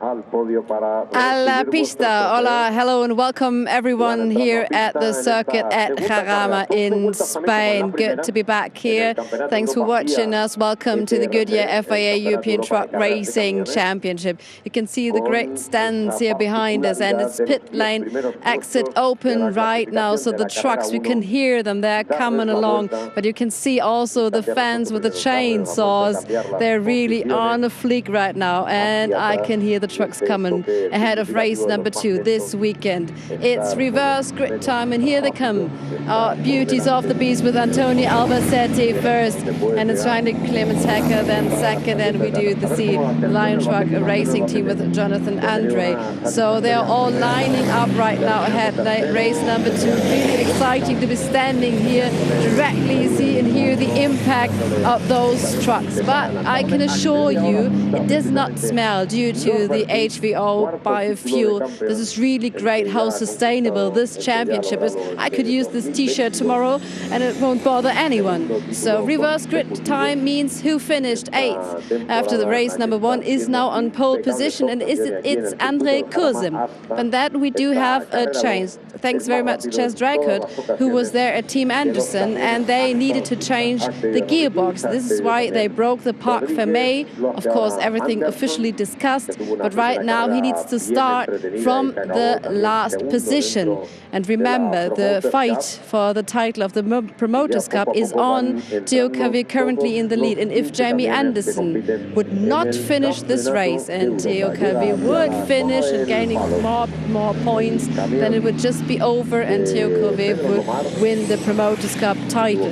A la pista. Hola, hello and welcome everyone here at the circuit at Jarama in Spain. Good to be back here. Thanks for watching us. Welcome to the Goodyear FIA European Truck Racing Championship. You can see the great stands here behind us, and it's pit lane exit open right now, so the trucks, we can hear them, they're coming along, but you can see also the fans with the chainsaws. They're really on a fleek right now, and I can hear the trucks coming ahead of race number 2 this weekend. It's reverse grid time, and here they come. Our beauties of the beast with Antonio Albacete first, and it's Rainer Clemens Hecker then second, and we do the Lion Truck Racing team with Jonathan Andre. So they're all lining up right now ahead race number 2. Really exciting to be standing here directly, see and hear the impact of those trucks. But I can assure you, it does not smell due to the HVO biofuel. This is really great how sustainable this championship is. I could use this t-shirt tomorrow and it won't bother anyone. So reverse grid time means who finished 8th after the race number 1 is now on pole position, and it's Andre Kurzem. And that we do have a change. Thanks very much Chas Drycourt, who was there at Team Anderson, and they needed to change the gearbox. This is why they broke the Parc Fermé. Of course, everything officially discussed, but right now he needs to start from the last position. And remember, the fight for the title of the Promoters Cup is on. Theo Cavey currently in the lead, and if Jamie Anderson would not finish this race and Theo Cavey would finish and gaining more points, then it would just be over and Theo Cavey would win the Promoters Cup title.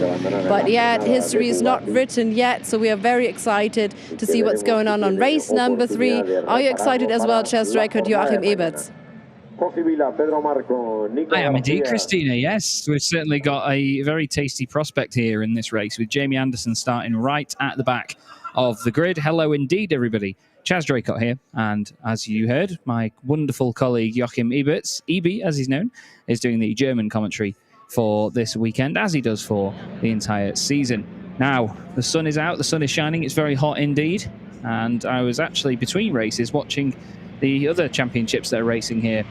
But yet, history is not written yet, so we are very excited to see what's going on race number 3. Are you excited as well, Chas Drycourt, Joachim Eberts? I am indeed, Christina, yes. We've certainly got a very tasty prospect here in this race, with Jamie Anderson starting right at the back of the grid. Hello indeed, everybody. Chas Drycourt here, and as you heard, my wonderful colleague Joachim Eberts, EB as he's known, is doing the German commentary for this weekend, as he does for the entire season. Now, the sun is out, the sun is shining, it's very hot indeed, and I was actually between races watching the other championships that are racing here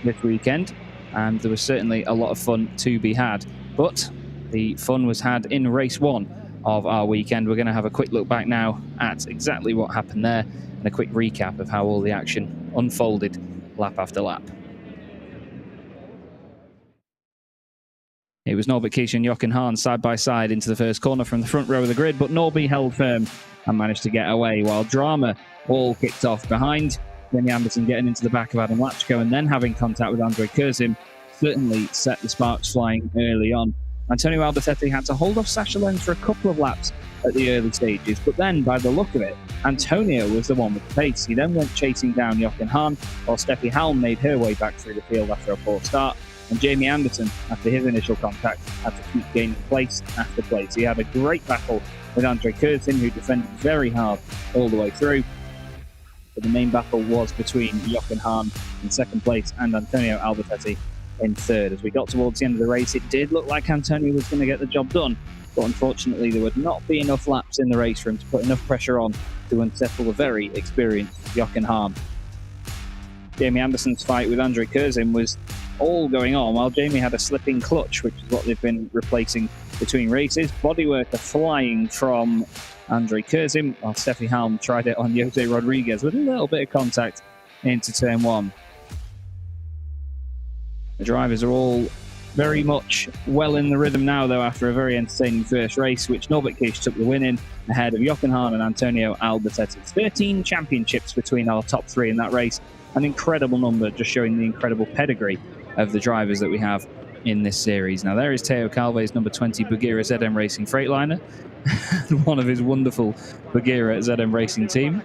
this weekend, and there was certainly a lot of fun to be had. But the fun was had in race 1 of our weekend. We're going to have a quick look back now at exactly what happened there and a quick recap of how all the action unfolded lap after lap. It was Norbert Kish and Jochen Hahn side by side into the first corner from the front row of the grid, but Norby held firm and managed to get away, while Jarama all kicked off behind. Jamie Anderson getting into the back of Adam Lachko and then having contact with Andre Kurzem certainly set the sparks flying early on. Antonio Albacete had to hold off Sacha Lenz for a couple of laps at the early stages, but then, by the look of it, Antonio was the one with the pace. He then went chasing down Jochen Hahn, while Steffi Halm made her way back through the field after a poor start, and Jamie Anderson, after his initial contact, had to keep gaining place after place. He had a great battle with Andre Kurzem, who defended very hard all the way through. But the main battle was between Jochen Hahn in second place and Antonio Albacete in third. As we got towards the end of the race, it did look like Antonio was going to get the job done, but unfortunately there would not be enough laps in the race for him to put enough pressure on to unsettle the very experienced Jochen Hahn. Jamie Anderson's fight with Andre Kurzem was all going on while Jamie had a slipping clutch, which is what they've been replacing between races. Bodywork flying from Andre Kurzem, while Steffi Halm tried it on Jose Rodriguez with a little bit of contact into turn 1. The drivers are all very much well in the rhythm now, though, after a very entertaining first race, which Norbert Kish took the win in ahead of Jochen Hahn and Antonio Albacete. 13 championships between our top 3 in that race. An incredible number, just showing the incredible pedigree of the drivers that we have in this series. Now, there is Theo Calve's number 20 Bugera ZM Racing Freightliner, one of his wonderful Bugera ZM Racing team.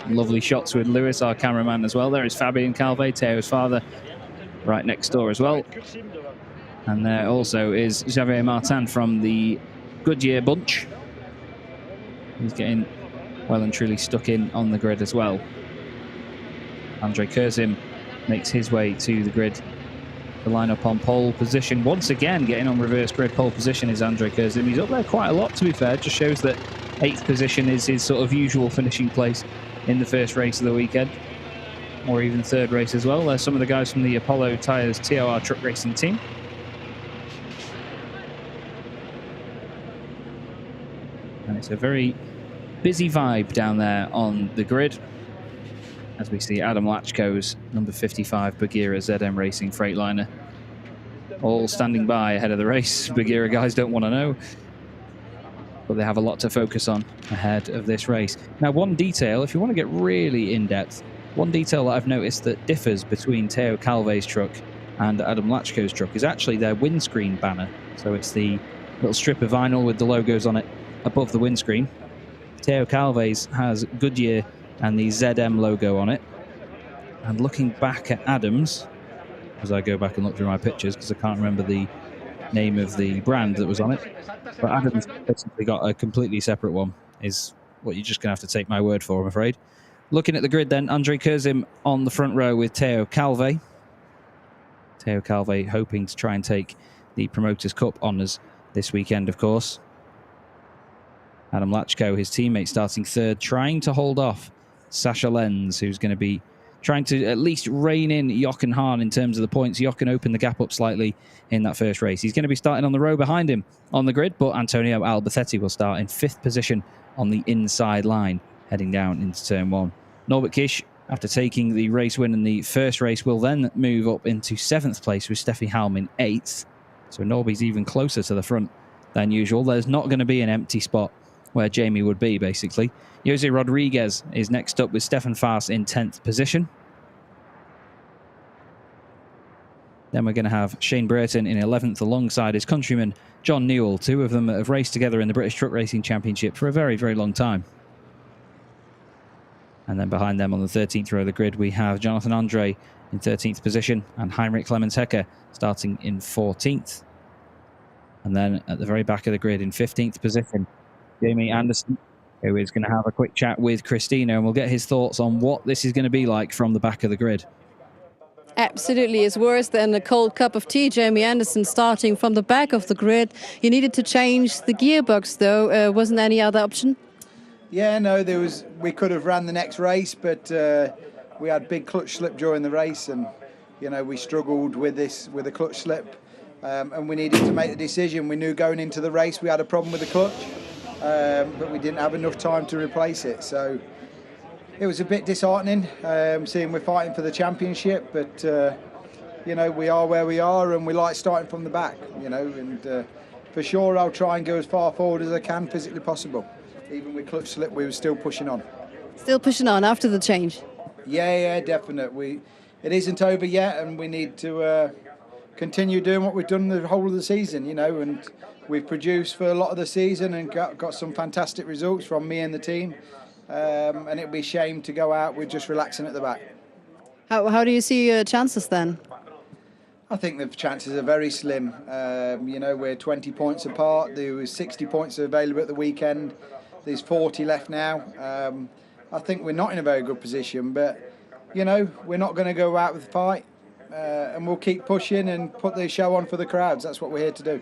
Lovely shots with Lewis, our cameraman, as well. There is Fabien Calve, Theo's father, right next door as well. And there also is Xavier Martin from the Goodyear bunch. He's getting well and truly stuck in on the grid as well. Andre Kurzem makes his way to the grid. The lineup on pole position. Once again, getting on reverse grid pole position is Andre Kurzem. He's up there quite a lot, to be fair. Just shows that 8th position is his sort of usual finishing place in the first race of the weekend, or even third race as well. There's some of the guys from the Apollo Tyres TOR truck racing team. And it's a very busy vibe down there on the grid, as we see Adam Lachko's number 55 Bagheera ZM Racing Freightliner all standing by ahead of the race. Bagheera guys don't want to know, but they have a lot to focus on ahead of this race. Now, one detail, if you want to get really in-depth, one detail that I've noticed that differs between Teo Calve's truck and Adam Lachko's truck is actually their windscreen banner. So it's the little strip of vinyl with the logos on it above the windscreen. Teo Calve's has Goodyear and the ZM logo on it. And looking back at Adam's, as I go back and look through my pictures, because I can't remember the name of the brand that was on it, but Adam's basically got a completely separate one, is what you're just going to have to take my word for, I'm afraid. Looking at the grid then, Andre Kurzim on the front row with Teo Calve. Teo Calve hoping to try and take the Promoters' Cup honours this weekend, of course. Adam Lachko, his teammate, starting third, trying to hold off Sasha Lenz, who's going to be trying to at least rein in Jochen Hahn in terms of the points. Jochen opened the gap up slightly in that first race. He's going to be starting on the row behind him on the grid, but Antonio Albertetti will start in 5th position on the inside line, heading down into turn 1. Norbert Kish, after taking the race win in the first race, will then move up into 7th place with Steffi Halm in 8th. So Norby's even closer to the front than usual. There's not going to be an empty spot where Jamie would be, basically. Jose Rodriguez is next up with Stefan Faas in 10th position. Then we're going to have Shane Burton in 11th alongside his countryman John Newell. Two of them have raced together in the British Truck Racing Championship for a very, very long time. And then behind them on the 13th row of the grid, we have Jonathan Andre in 13th position and Heinrich Clemens Hecker starting in 14th. And then at the very back of the grid in 15th position, Jamie Anderson, who is going to have a quick chat with Christina, and we'll get his thoughts on what this is going to be like from the back of the grid. Absolutely, it's worse than a cold cup of tea. Jamie Anderson starting from the back of the grid. You needed to change the gearbox, though. Wasn't any other option? Yeah, no, we could have ran the next race, but we had big clutch slip during the race, and we struggled with the clutch slip, and we needed to make the decision. We knew going into the race we had a problem with the clutch. But we didn't have enough time to replace it, so it was a bit disheartening seeing we're fighting for the championship, but we are where we are and we like starting from the back, and for sure I'll try and go as far forward as I can physically possible. Even with clutch slip we were still pushing on. Still pushing on after the change? Yeah, definite. It isn't over yet, and we need to continue doing what we've done the whole of the season, and we've produced for a lot of the season and got some fantastic results from me and the team, and it'd be a shame to go out with just relaxing at the back. How do you see your chances then? I think the chances are very slim. We're 20 points apart. There was 60 points available at the weekend. There's 40 left now. I think we're not in a very good position, but we're not going to go out with a fight, and we'll keep pushing and put the show on for the crowds. That's what we're here to do.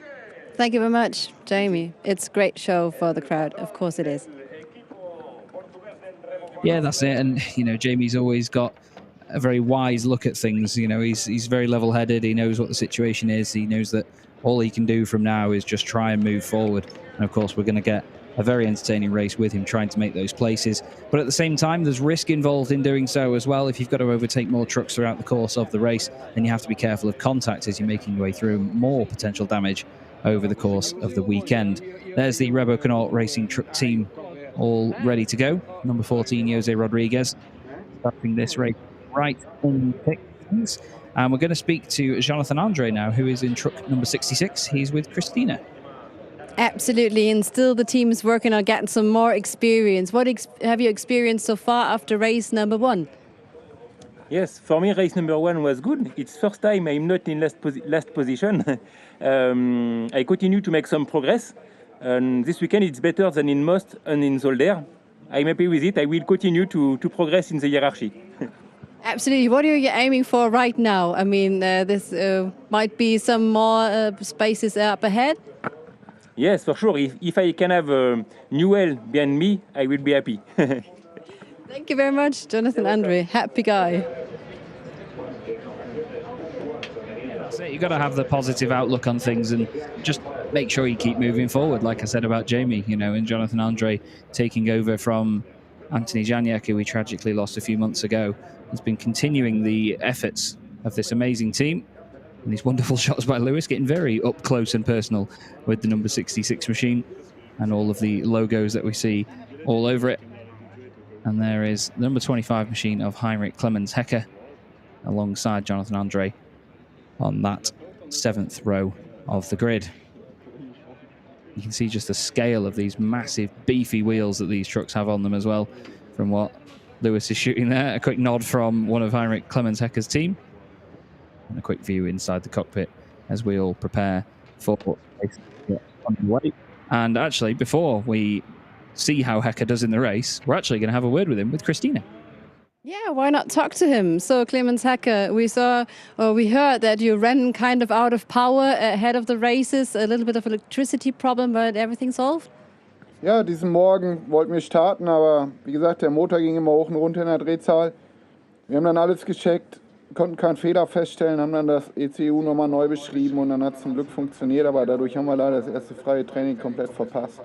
Thank you very much, Jamie. It's a great show for the crowd. Of course it is. Yeah, that's it. And, Jamie's always got a very wise look at things. He's very level-headed. He knows what the situation is. He knows that all he can do from now is just try and move forward. And, of course, we're going to get a very entertaining race with him trying to make those places. But at the same time, there's risk involved in doing so as well. If you've got to overtake more trucks throughout the course of the race, then you have to be careful of contact as you're making your way through, more potential damage over the course of the weekend. There's the Rebo Connaught Racing Truck team all ready to go. Number 14, Jose Rodriguez, starting this race right in pits. And we're going to speak to Jonathan Andre now, who is in truck number 66. He's with Christina. Absolutely, and still the team is working on getting some more experience. What have you experienced so far after race number 1? Yes, for me, race number 1 was good. It's first time I'm not in last position. I continue to make some progress. And this weekend it's better than in Most and in Zolder. I'm happy with it. I will continue to progress in the hierarchy. Absolutely. What are you aiming for right now? I mean, this might be some more spaces up ahead. Yes, for sure. If I can have Newell behind me, I will be happy. Thank you very much, Jonathan Andre. Happy guy. So you've got to have the positive outlook on things and just make sure you keep moving forward. Like I said about Jamie, and Jonathan Andre taking over from Anthony Janiak, who we tragically lost a few months ago, has been continuing the efforts of this amazing team. And these wonderful shots by Lewis, getting very up close and personal with the number 66 machine and all of the logos that we see all over it. And there is the number 25 machine of Heinrich Clemens Hecker alongside Jonathan Andre on that 7th row of the grid. You can see just the scale of these massive, beefy wheels that these trucks have on them as well, from what Lewis is shooting there. A quick nod from one of Heinrich Clemens Hecker's team. And a quick view inside the cockpit as we all prepare for underway. And actually, before we see how Hecker does in the race, we're actually going to have a word with him, with Christina. Yeah, why not talk to him? So, Clemens Hecker, we heard that you ran kind of out of power ahead of the races, a little bit of electricity problem, but everything solved? Ja, diesen Morgen wollten wir starten, aber wie gesagt, der Motor ging immer hoch und runter in der Drehzahl. Wir haben dann alles gecheckt, konnten keinen Fehler feststellen, haben dann das ECU nochmal neu beschrieben und dann hat es zum Glück funktioniert, aber dadurch haben wir leider das erste freie Training komplett verpasst.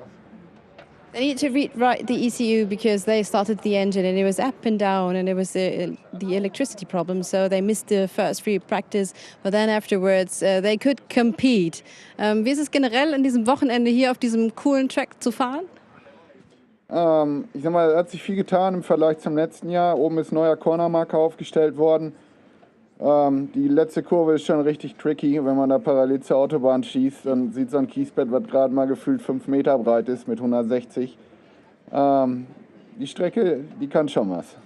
They need to rewrite the ECU because they started the engine and it was up and down and it was the electricity problem, so they missed the first free practice, but then afterwards they could compete. Wie ist es generell an diesem Wochenende hier auf diesem coolen Track zu fahren? Ich sag mal, hat sich viel getan im Vergleich zum letzten Jahr. Oben ist neuer Cornermarker aufgestellt worden. Die letzte Kurve ist schon richtig tricky. Wenn man da parallel zur Autobahn schießt, dann sieht so ein Kiesbett, was gerade mal gefühlt 5 Meter breit ist, mit 160. Die Strecke, die kann schon was.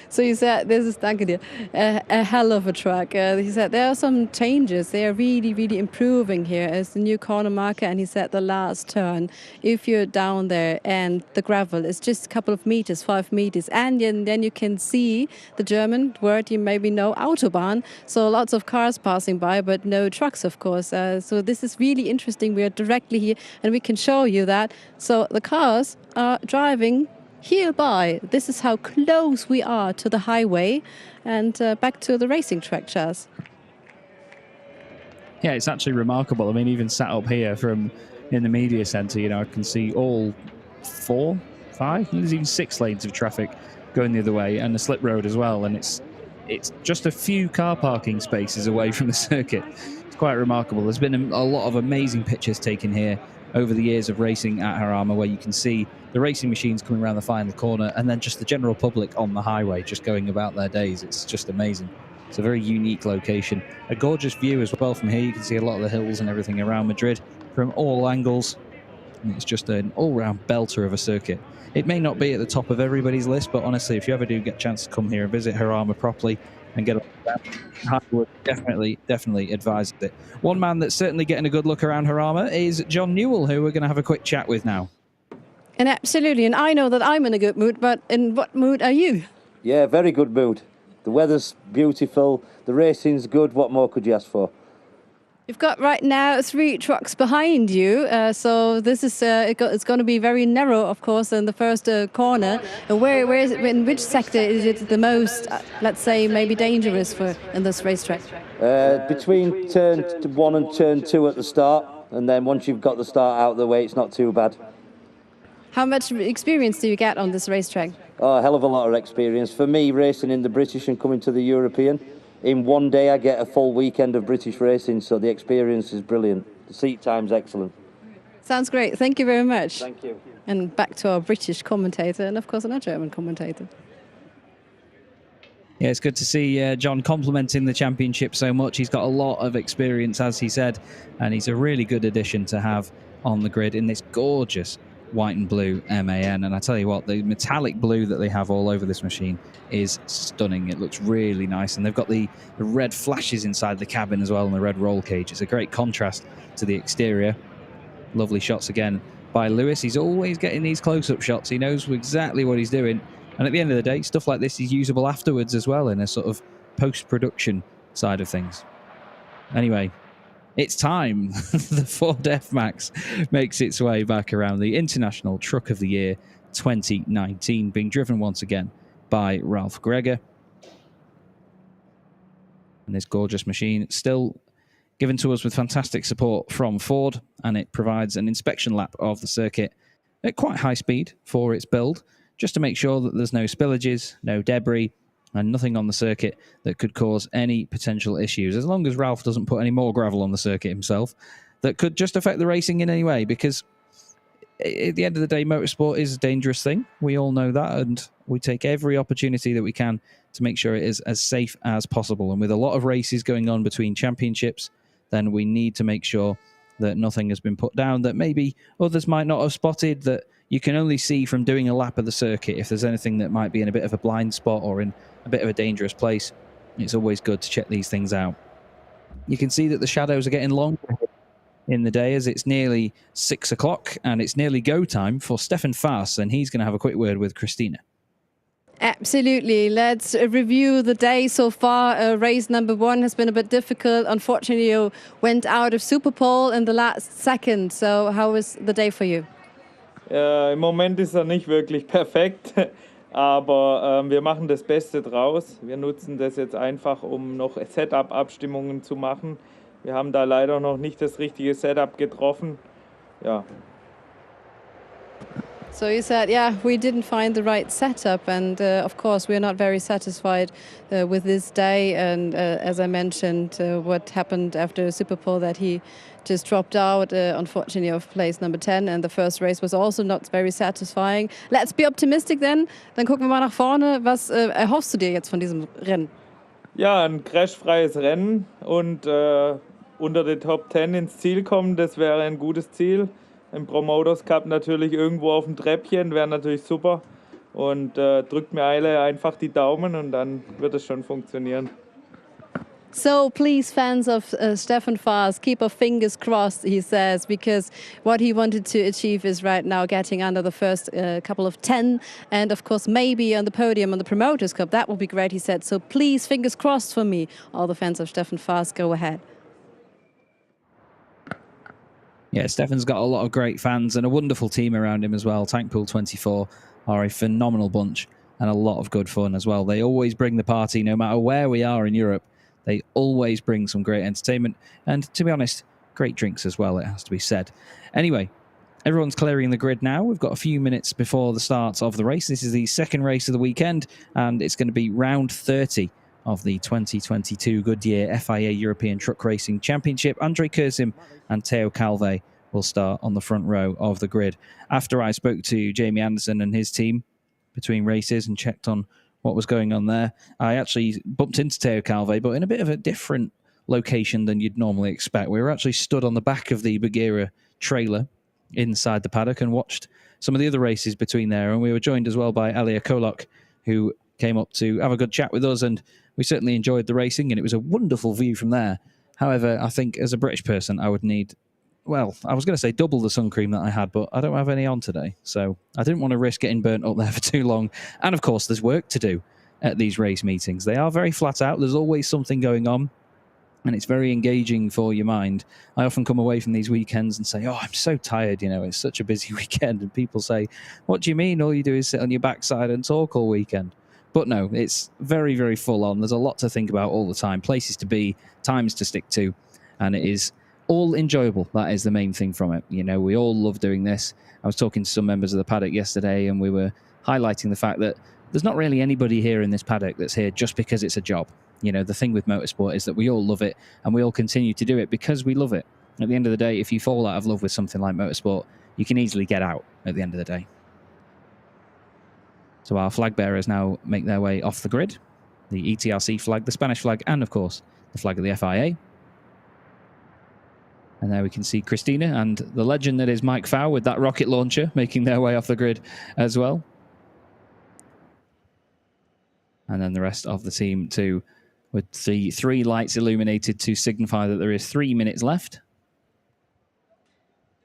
So you said this is a hell of a track. He said there are some changes. They are really, really improving here. It's the new corner marker, and he said the last turn, if you're down there and the gravel is just a couple of meters, 5 meters, and then you can see the German word you maybe know, Autobahn. So lots of cars passing by, but no trucks, of course. So this is really interesting. We are directly here, and we can show you that. So the cars are driving hereby. This is how close we are to the highway and back to the racing track, Chaz. Yeah, it's actually remarkable. I mean, even sat up here from in the media centre, I can see all 4, 5, there's even 6 lanes of traffic going the other way and a slip road as well. And it's just a few car parking spaces away from the circuit. It's quite remarkable. There's been a lot of amazing pictures taken here over the years of racing at Jarama, where you can see the racing machines coming around the final corner and then just the general public on the highway just going about their days. It's just amazing. It's a very unique location. A gorgeous view as well from here. You can see a lot of the hills and everything around Madrid from all angles. And it's just an all-round belter of a circuit. It may not be at the top of everybody's list, but honestly, if you ever do get a chance to come here and visit Jarama properly and get that, I would definitely advise it. One man that's certainly getting a good look around Jarama is John Newell, who we're going to have a quick chat with now. And absolutely, and I know that I'm in a good mood, but in what mood are you? Yeah, very good mood. The weather's beautiful, the racing's good. What more could you ask for? You've got right now 3 trucks behind you, so this is it's going to be very narrow, of course, in the first corner. Where is it, in which sector is it the most, let's say, maybe dangerous in this racetrack? Between turn 1 and turn 2 at the start, and then once you've got the start out of the way, it's not too bad. How much experience do you get on this racetrack? Oh, a hell of a lot of experience. For me, racing in the British and coming to the European, in one day I get a full weekend of British racing, so the experience is brilliant. The seat time's excellent. Sounds great. Thank you very much. Thank you. And back to our British commentator and, of course, our German commentator. Yeah, it's good to see John complimenting the championship so much. He's got a lot of experience, as he said, and he's a really good addition to have on the grid in this gorgeous white and blue MAN. And I tell you what, the metallic blue that they have all over this machine is stunning. It looks really nice, and they've got the red flashes inside the cabin as well, and the red roll cage. It's a great contrast to the exterior. Lovely shots again by Lewis. He's always getting these close-up shots. He knows exactly what he's doing, and at the end of the day, stuff like this is usable afterwards as well in a sort of post-production side of things. Anyway, it's time. The Ford F-Max makes its way back around the International Truck of the Year 2019, being driven once again by Ralph Gregor. And this gorgeous machine still given to us with fantastic support from Ford, and it provides an inspection lap of the circuit at quite high speed for its build, just to make sure that there's no spillages, no debris, and nothing on the circuit that could cause any potential issues, as long as Ralph doesn't put any more gravel on the circuit himself that could just affect the racing in any way, because at the end of the day, motorsport is a dangerous thing. We all know that, and we take every opportunity that we can to make sure it is as safe as possible. And with a lot of races going on between championships, then we need to make sure that nothing has been put down that maybe others might not have spotted, that you can only see from doing a lap of the circuit if there's anything that might be in a bit of a blind spot or in a bit of a dangerous place. It's always good to check these things out. You can see that the shadows are getting longer in the day as it's nearly 6 o'clock and it's nearly go time for Stefan Faas, and he's going to have a quick word with Christina. Absolutely. Let's review the day so far. Race number 1 has been a bit difficult. Unfortunately, you went out of Superpole in the last second. So how was the day for you? Im Moment ist nicht wirklich perfekt, aber wir machen das Beste draus. Wir nutzen das jetzt einfach, um noch Setup-Abstimmungen zu machen. Wir haben da leider noch nicht das richtige Setup getroffen. Ja. So you said, yeah, we didn't find the right setup, and of course we're not very satisfied with this day. And as I mentioned, what happened after Superpole, that he just dropped out, unfortunately, of place number 10, and the first race was also not very satisfying. Let's be optimistic then. Dann gucken wir mal nach vorne. Was erhoffst du dir jetzt von diesem Rennen? Ja, ein crashfreies Rennen und unter den Top 10 ins Ziel kommen, das wäre ein gutes Ziel. Im Promoters Cup natürlich irgendwo auf dem Treppchen, wäre natürlich super. Und drückt mir alle einfach die Daumen und dann wird es schon funktionieren. So please, fans of Stefan Faas, keep our fingers crossed, he says, because what he wanted to achieve is right now getting under the first couple of 10, and of course maybe on the podium on the Promoters Cup. That would be great, he said. So please, fingers crossed for me. All the fans of Stefan Faas, go ahead. Yeah, Stefan's got a lot of great fans and a wonderful team around him as well. Tankpool 24 are a phenomenal bunch and a lot of good fun as well. They always bring the party, no matter where we are in Europe. They always bring some great entertainment and, to be honest, great drinks as well, it has to be said. Anyway, everyone's clearing the grid now. We've got a few minutes before the start of the race. This is the second race of the weekend, and it's going to be round 30 of the 2022 Goodyear FIA European Truck Racing Championship. Andre Kurzim and Theo Calve will start on the front row of the grid. After I spoke to Jamie Anderson and his team between races and checked on what was going on there, I actually bumped into Theo Calve, but in a bit of a different location than you'd normally expect. We were actually stood on the back of the Bagheera trailer inside the paddock and watched some of the other races between there, and we were joined as well by Alia Kolok, who came up to have a good chat with us, and we certainly enjoyed the racing, and it was a wonderful view from there. However, I think as a British person, I would need, well, I was going to say double the sun cream that I had, but I don't have any on today, so I didn't want to risk getting burnt up there for too long. And of course, there's work to do at these race meetings. They are very flat out. There's always something going on, and it's very engaging for your mind. I often come away from these weekends and say, oh, I'm so tired, you know, it's such a busy weekend. And people say, what do you mean? All you do is sit on your backside and talk all weekend. But no, it's very, very full on. There's a lot to think about all the time, places to be, times to stick to, and it is all enjoyable. That is the main thing from it. You know, we all love doing this. I was talking to some members of the paddock yesterday, and we were highlighting the fact that there's not really anybody here in this paddock that's here just because it's a job. You know, the thing with motorsport is that we all love it, and we all continue to do it because we love it. At the end of the day, if you fall out of love with something like motorsport, you can easily get out at the end of the day. So our flag bearers now make their way off the grid. The ETRC flag, the Spanish flag, and of course, the flag of the FIA. And there we can see Christina and the legend that is Mike Fow with that rocket launcher making their way off the grid as well. And then the rest of the team too, with the 3 lights illuminated to signify that there is 3 minutes left.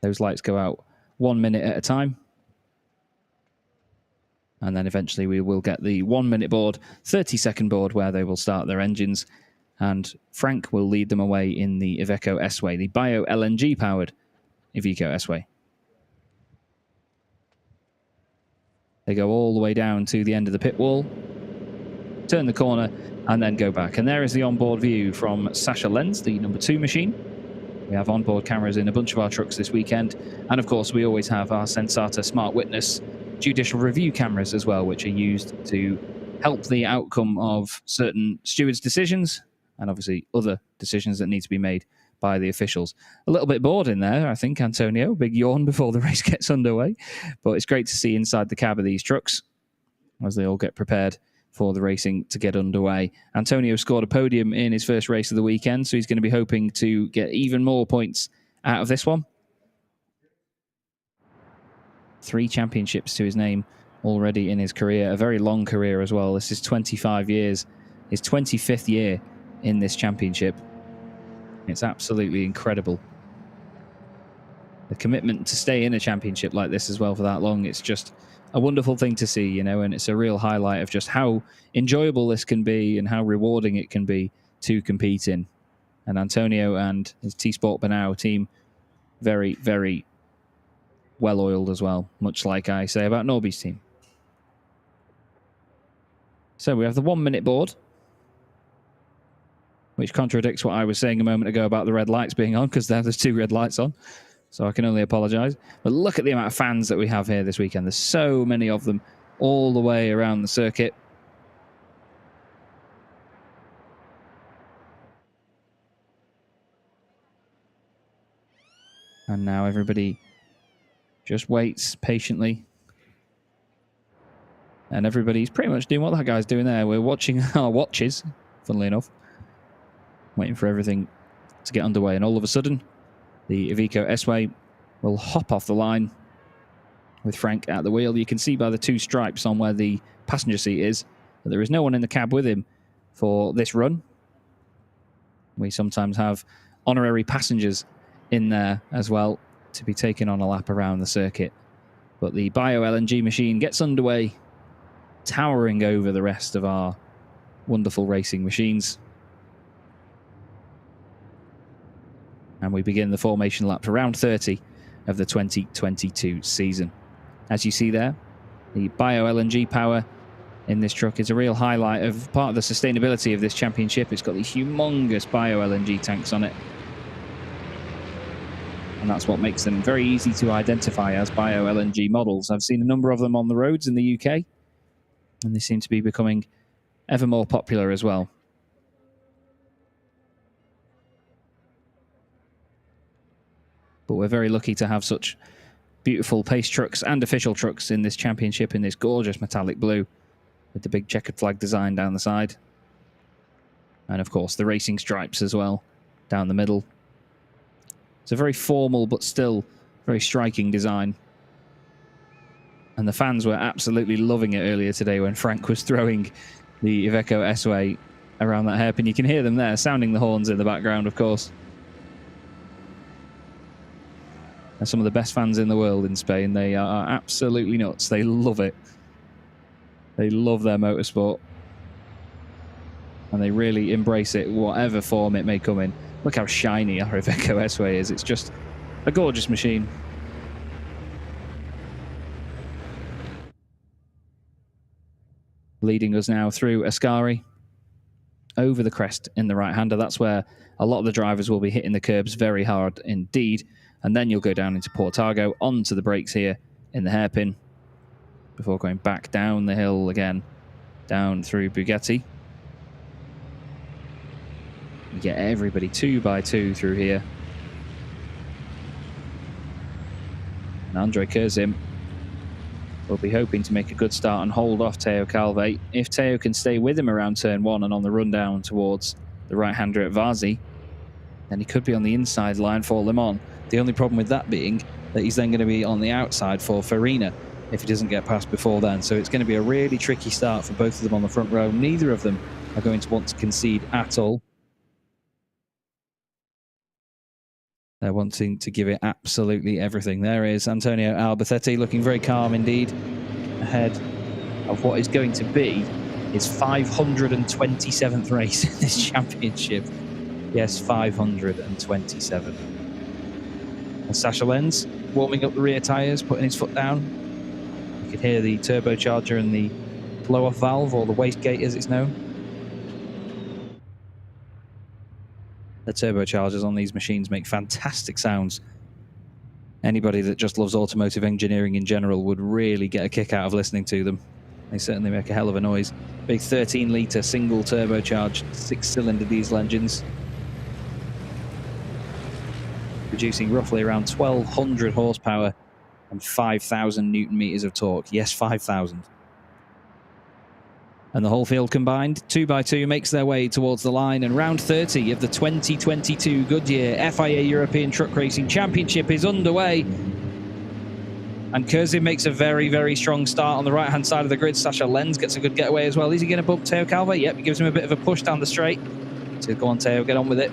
Those lights go out 1 minute at a time. And then eventually we will get the 1 minute board, 30-second board, where they will start their engines. and Frank will lead them away in the Iveco S-Way, the bio-LNG powered Iveco S-Way. They go all the way down to the end of the pit wall, turn the corner, and then go back. And there is the onboard view from Sascha Lenz, the number 2 machine. We have onboard cameras in a bunch of our trucks this weekend. And of course, we always have our Sensata Smart Witness judicial review cameras as well, which are used to help the outcome of certain stewards' decisions and obviously other decisions that need to be made by the officials. A little bit bored in there, I think, Antonio. Big yawn before the race gets underway. But it's great to see inside the cab of these trucks as they all get prepared for the racing to get underway. Antonio scored a podium in his first race of the weekend, so he's going to be hoping to get even more points out of this one. 3 championships to his name already in his career, a very long career as well. This is 25 years, his 25th year in this championship. It's absolutely incredible. The commitment to stay in a championship like this as well for that long, it's just a wonderful thing to see, you know, and it's a real highlight of just how enjoyable this can be and how rewarding it can be to compete in. And Antonio and his T-Sport Banau team, very, very well-oiled as well, much like I say about Norby's team. So we have the 1 minute board, which contradicts what I was saying a moment ago about the red lights being on, because there's 2 red lights on. So I can only apologise. But look at the amount of fans that we have here this weekend. There's so many of them all the way around the circuit. And now everybody just waits patiently. And everybody's pretty much doing what that guy's doing there. We're watching our watches, funnily enough, waiting for everything to get underway. And all of a sudden, the Iveco S-Way will hop off the line with Frank at the wheel. You can see by the 2 stripes on where the passenger seat is that there is no one in the cab with him for this run. We sometimes have honorary passengers in there as well to be taken on a lap around the circuit. But the bio-LNG machine gets underway, towering over the rest of our wonderful racing machines. And we begin the formation lap for round 30 of the 2022 season. As you see there, the bio-LNG power in this truck is a real highlight of part of the sustainability of this championship. It's got these humongous bio-LNG tanks on it. And that's what makes them very easy to identify as bio-LNG models. I've seen a number of them on the roads in the UK, and they seem to be becoming ever more popular as well. But we're very lucky to have such beautiful pace trucks and official trucks in this championship in this gorgeous metallic blue with the big checkered flag design down the side. And of course the racing stripes as well down the middle. It's a very formal but still very striking design. And the fans were absolutely loving it earlier today when Frank was throwing the Iveco S-Way around that hairpin. You can hear them there sounding the horns in the background, of course. They're some of the best fans in the world in Spain. They are absolutely nuts. They love it. They love their motorsport. And they really embrace it, whatever form it may come in. Look how shiny our Iveco S-Way is. It's just a gorgeous machine. Leading us now through Ascari, over the crest in the right-hander. That's where a lot of the drivers will be hitting the curbs very hard indeed. And then you'll go down into Portago, onto the brakes here in the hairpin, before going back down the hill again, down through Bugatti. You get everybody 2 by 2 through here. And Andre Kurzim will be hoping to make a good start and hold off Teo Calve. If Teo can stay with him around turn 1 and on the run down towards the right-hander at Varzi, then he could be on the inside line for Le Mans. The only problem with that being that he's then going to be on the outside for Farina if he doesn't get past before then. So it's going to be a really tricky start for both of them on the front row. Neither of them are going to want to concede at all. They're wanting to give it absolutely everything. There is Antonio Albacete looking very calm indeed, ahead of what is going to be his 527th race in this championship. Yes, 527. And Sasha Lenz warming up the rear tyres, putting his foot down. You could hear the turbocharger and the blow-off valve, or the wastegate as it's known. The turbochargers on these machines make fantastic sounds. Anybody that just loves automotive engineering in general would really get a kick out of listening to them. They certainly make a hell of a noise. Big 13-litre single turbocharged 6-cylinder diesel engines, producing roughly around 1,200 horsepower and 5,000 newton meters of torque. Yes, 5,000. And the whole field combined, 2x2, makes their way towards the line, and round 30 of the 2022 Goodyear FIA European Truck Racing Championship is underway. And Kurzim makes a very, very strong start on the right-hand side of the grid. Sasha Lenz gets a good getaway as well. Is he going to bump Teo Calvé? Yep, he gives him a bit of a push down the straight. So go on, Teo, get on with it.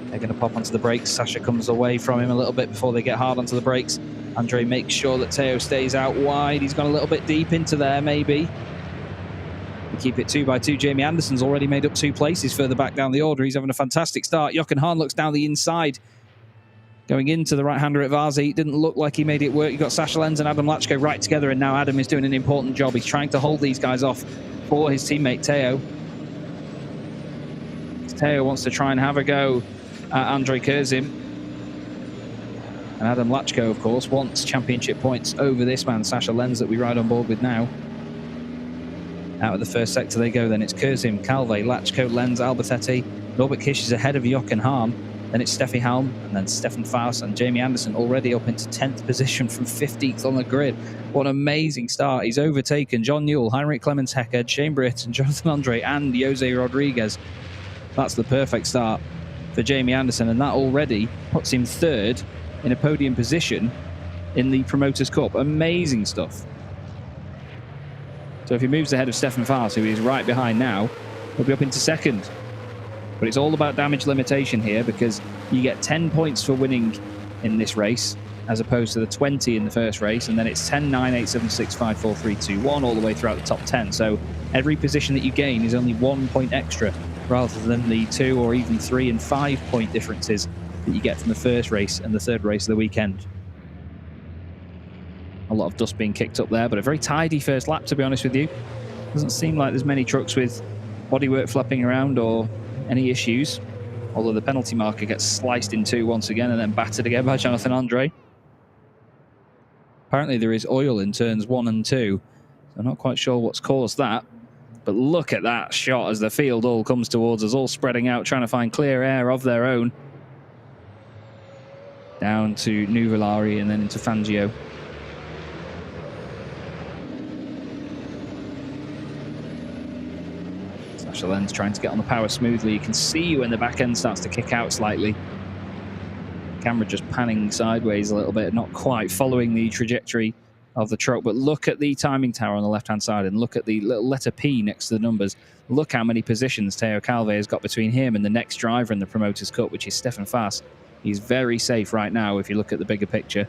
They're going to pop onto the brakes. Sasha comes away from him a little bit before they get hard onto the brakes. Andre makes sure that Teo stays out wide. He's gone a little bit deep into there, maybe. We keep it 2x2. Jamie Anderson's already made up 2 places further back down the order. He's having a fantastic start. Jochen Hahn looks down the inside, going into the right-hander at Varzi. It didn't look like he made it work. You've got Sasha Lenz and Adam Lachko right together, and now Adam is doing an important job. He's trying to hold these guys off for his teammate Teo. Teo wants to try and have a go at Andre Kurzim. And Adam Lachko, of course, wants championship points over this man, Sasha Lenz, that we ride on board with now. Out of the first sector they go then. It's Kurzim, Calvé, Lachko, Lenz, Albertetti. Norbert Kish is ahead of Jochen Hahn. Then it's Steffi Halm, and then Stefan Faust and Jamie Anderson already up into 10th position from 15th on the grid. What an amazing start. He's overtaken John Newell, Heinrich Clemens Hecker, Shane Britt, and Jonathan Andre, and Jose Rodriguez. That's the perfect start for Jamie Anderson, and that already puts him 3rd in a podium position in the Promoters' Cup. Amazing stuff. So if he moves ahead of Stefan Faust, who is right behind now, he'll be up into 2nd. But it's all about damage limitation here, because you get 10 points for winning in this race, as opposed to the 20 in the first race, and then it's 10, 9, 8, 7, 6, 5, 4, 3, 2, 1, all the way throughout the top 10. So every position that you gain is only 1 point extra, rather than the 2 or even 3 and 5 point differences that you get from the first race and the third race of the weekend. A lot of dust being kicked up there, but a very tidy first lap, to be honest with you. Doesn't seem like there's many trucks with bodywork flapping around or any issues, although the penalty marker gets sliced in 2 once again and then battered again by Jonathan Andre. Apparently there is oil in turns 1 and 2, so I'm not quite sure what's caused that. But look at that shot as the field all comes towards us, all spreading out, trying to find clear air of their own. Down to Nuvolari and then into Fangio. Sasha Lenz trying to get on the power smoothly. You can see when the back end starts to kick out slightly. Camera just panning sideways a little bit, not quite following the trajectory of the truck. But look at the timing tower on the left-hand side, and look at the little letter P next to the numbers. Look how many positions Teo Calvé has got between him and the next driver in the Promoters' Cup, which is Stefan Faast. He's very safe right now if you look at the bigger picture.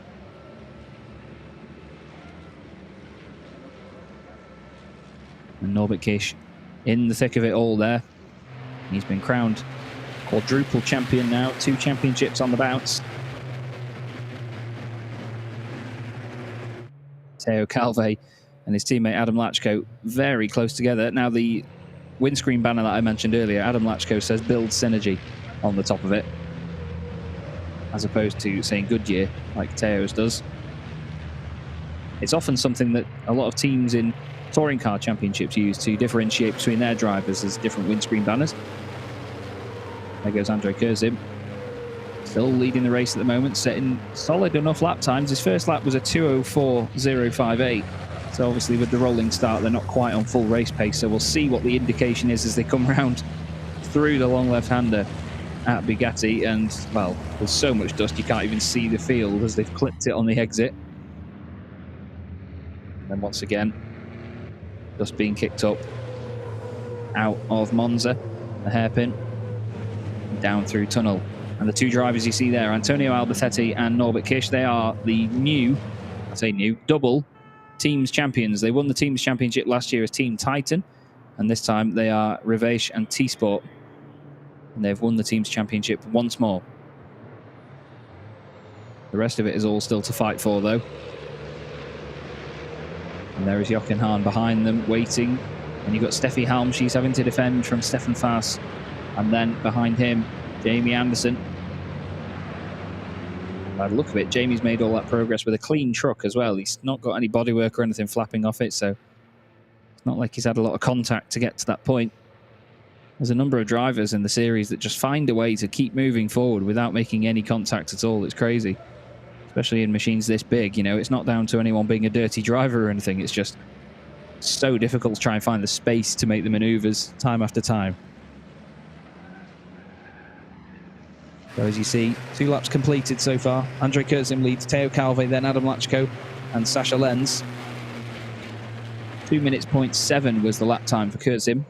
And Norbert Kish in the thick of it all there. He's been crowned quadruple champion now, 2 championships on the bounce. Teo Calvé and his teammate Adam Lachko very close together. Now the windscreen banner that I mentioned earlier, Adam Lachko says build synergy on the top of it, as opposed to saying Goodyear like Teo's does. It's often something that a lot of teams in touring car championships use to differentiate between their drivers, as different windscreen banners. There goes Andre Kurzim, still leading the race at the moment, setting solid enough lap times. His first lap was a 2:04.058, so obviously with the rolling start they're not quite on full race pace, so we'll see what the indication is as they come round through the long left-hander at Bugatti. And well, there's so much dust you can't even see the field as they've clipped it on the exit. And then once again, dust being kicked up out of Monza, the hairpin, down through tunnel. And the 2 drivers you see there, Antonio Albertetti and Norbert Kish, they are the new, I say new, double teams champions. They won the teams championship last year as Team Titan, And this time they are Revesh and T-Sport. And they've won the team's championship once more. The rest of it is all still to fight for, though. And there is Jochen Hahn behind them, waiting. And you've got Steffi Halm, she's having to defend from Stefan Faas. And then behind him, Jamie Anderson. By the look of it, Jamie's made all that progress with a clean truck as well. He's not got any bodywork or anything flapping off it, so it's not like he's had a lot of contact to get to that point. There's a number of drivers in the series that just find a way to keep moving forward without making any contact at all. It's crazy. Especially in machines this big, you know, it's not down to anyone being a dirty driver or anything. It's just so difficult to try and find the space to make the maneuvers time after time. So as you see, 2 laps completed so far. André Kurtzim leads Theo Calve, then Adam Lachko and Sasha Lenz. 2 minutes 0.7 was the lap time for Kurtzim.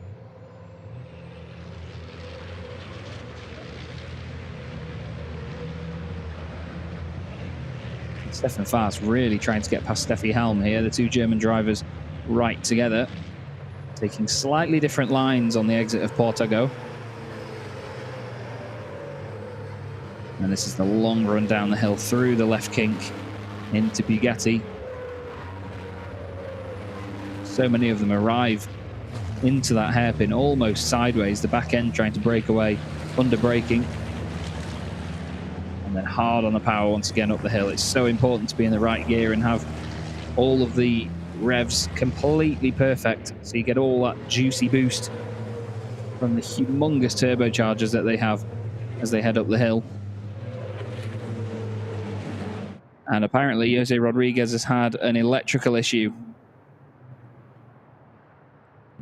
Stefan Faas really trying to get past Steffi Helm here. The 2 German drivers right together, taking slightly different lines on the exit of Portago. And this is the long run down the hill through the left kink into Bugatti. So many of them arrive into that hairpin almost sideways, the back end trying to break away, under braking. And then hard on the power once again up the hill. It's so important to be in the right gear and have all of the revs completely perfect, so you get all that juicy boost from the humongous turbochargers that they have as they head up the hill. And apparently Jose Rodriguez has had an electrical issue.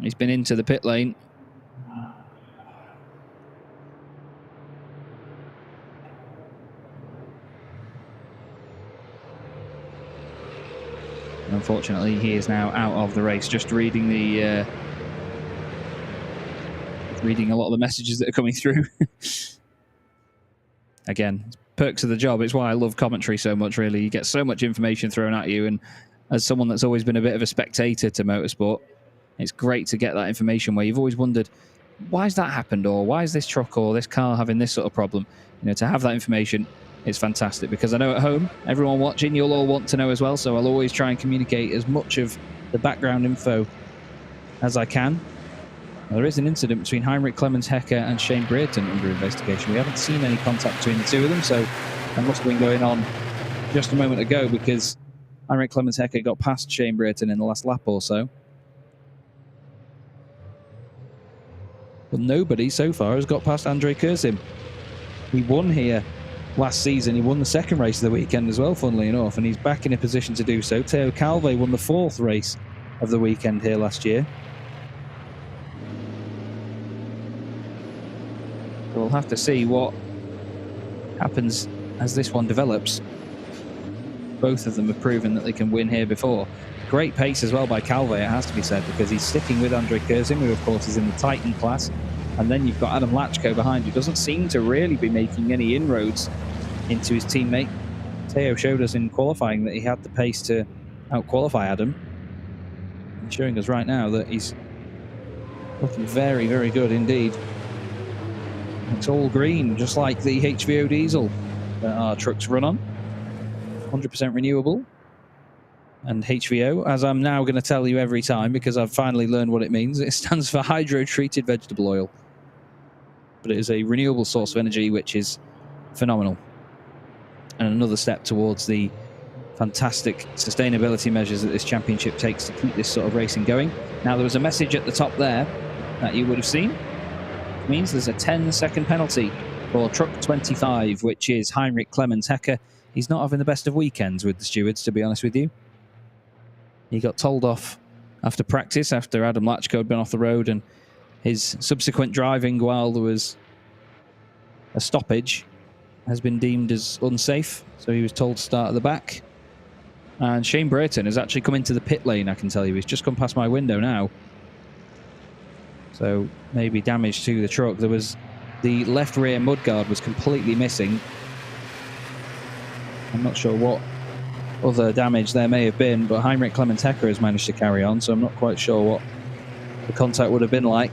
He's been into the pit lane. Unfortunately, he is now out of the race. Just reading the reading a lot of the messages that are coming through. Again, perks of the job. It's why I love commentary so much, really. You get so much information thrown at you, and as someone that's always been a bit of a spectator to motorsport, it's great to get that information where you've always wondered, why's that happened, or why is this truck or this car having this sort of problem? You know, to have that information, it's fantastic, because I know at home, everyone watching, you'll all want to know as well, so I'll always try and communicate as much of the background info as I can. Now, there is an incident between Heinrich Clemens Hecker and Shane Brereton under investigation. We haven't seen any contact between the two of them, so that must have been going on just a moment ago, because Heinrich Clemens Hecker got past Shane Brereton in the last lap or so. But nobody so far has got past André Kurtzim. He won here last season. He won the second race of the weekend as well, funnily enough, and he's back in a position to do so. Theo Calve won the 4th race of the weekend here last year. So we'll have to see what happens as this one develops. Both of them have proven that they can win here before. Great pace as well by Calve, it has to be said, because he's sticking with André Kurtzim, who of course is in the Titan class. And then you've got Adam Lachko behind, who doesn't seem to really be making any inroads into his teammate. Theo showed us in qualifying that he had the pace to out-qualify Adam. And showing us right now that he's looking very, very good indeed. It's all green, just like the HVO diesel that our trucks run on. 100% renewable. And HVO, as I'm now going to tell you every time, because I've finally learned what it means, it stands for hydro-treated vegetable oil. But it is a renewable source of energy, which is phenomenal. And another step towards the fantastic sustainability measures that this championship takes to keep this sort of racing going. Now, there was a message at the top there that you would have seen. It means there's a 10-second penalty for truck 25, which is Heinrich Clemens Hecker. He's not having the best of weekends with the stewards, to be honest with you. He got told off after practice, after Adam Lachko had been off the road, and his subsequent driving while there was a stoppage has been deemed as unsafe, so he was told to start at the back. And Shane Brereton has actually come into the pit lane, I can tell you. He's just come past my window now. So maybe damage to the truck. There was the left rear mudguard was completely missing. I'm not sure what other damage there may have been, but Heinrich Clemens Hecker has managed to carry on, so I'm not quite sure what the contact would have been like.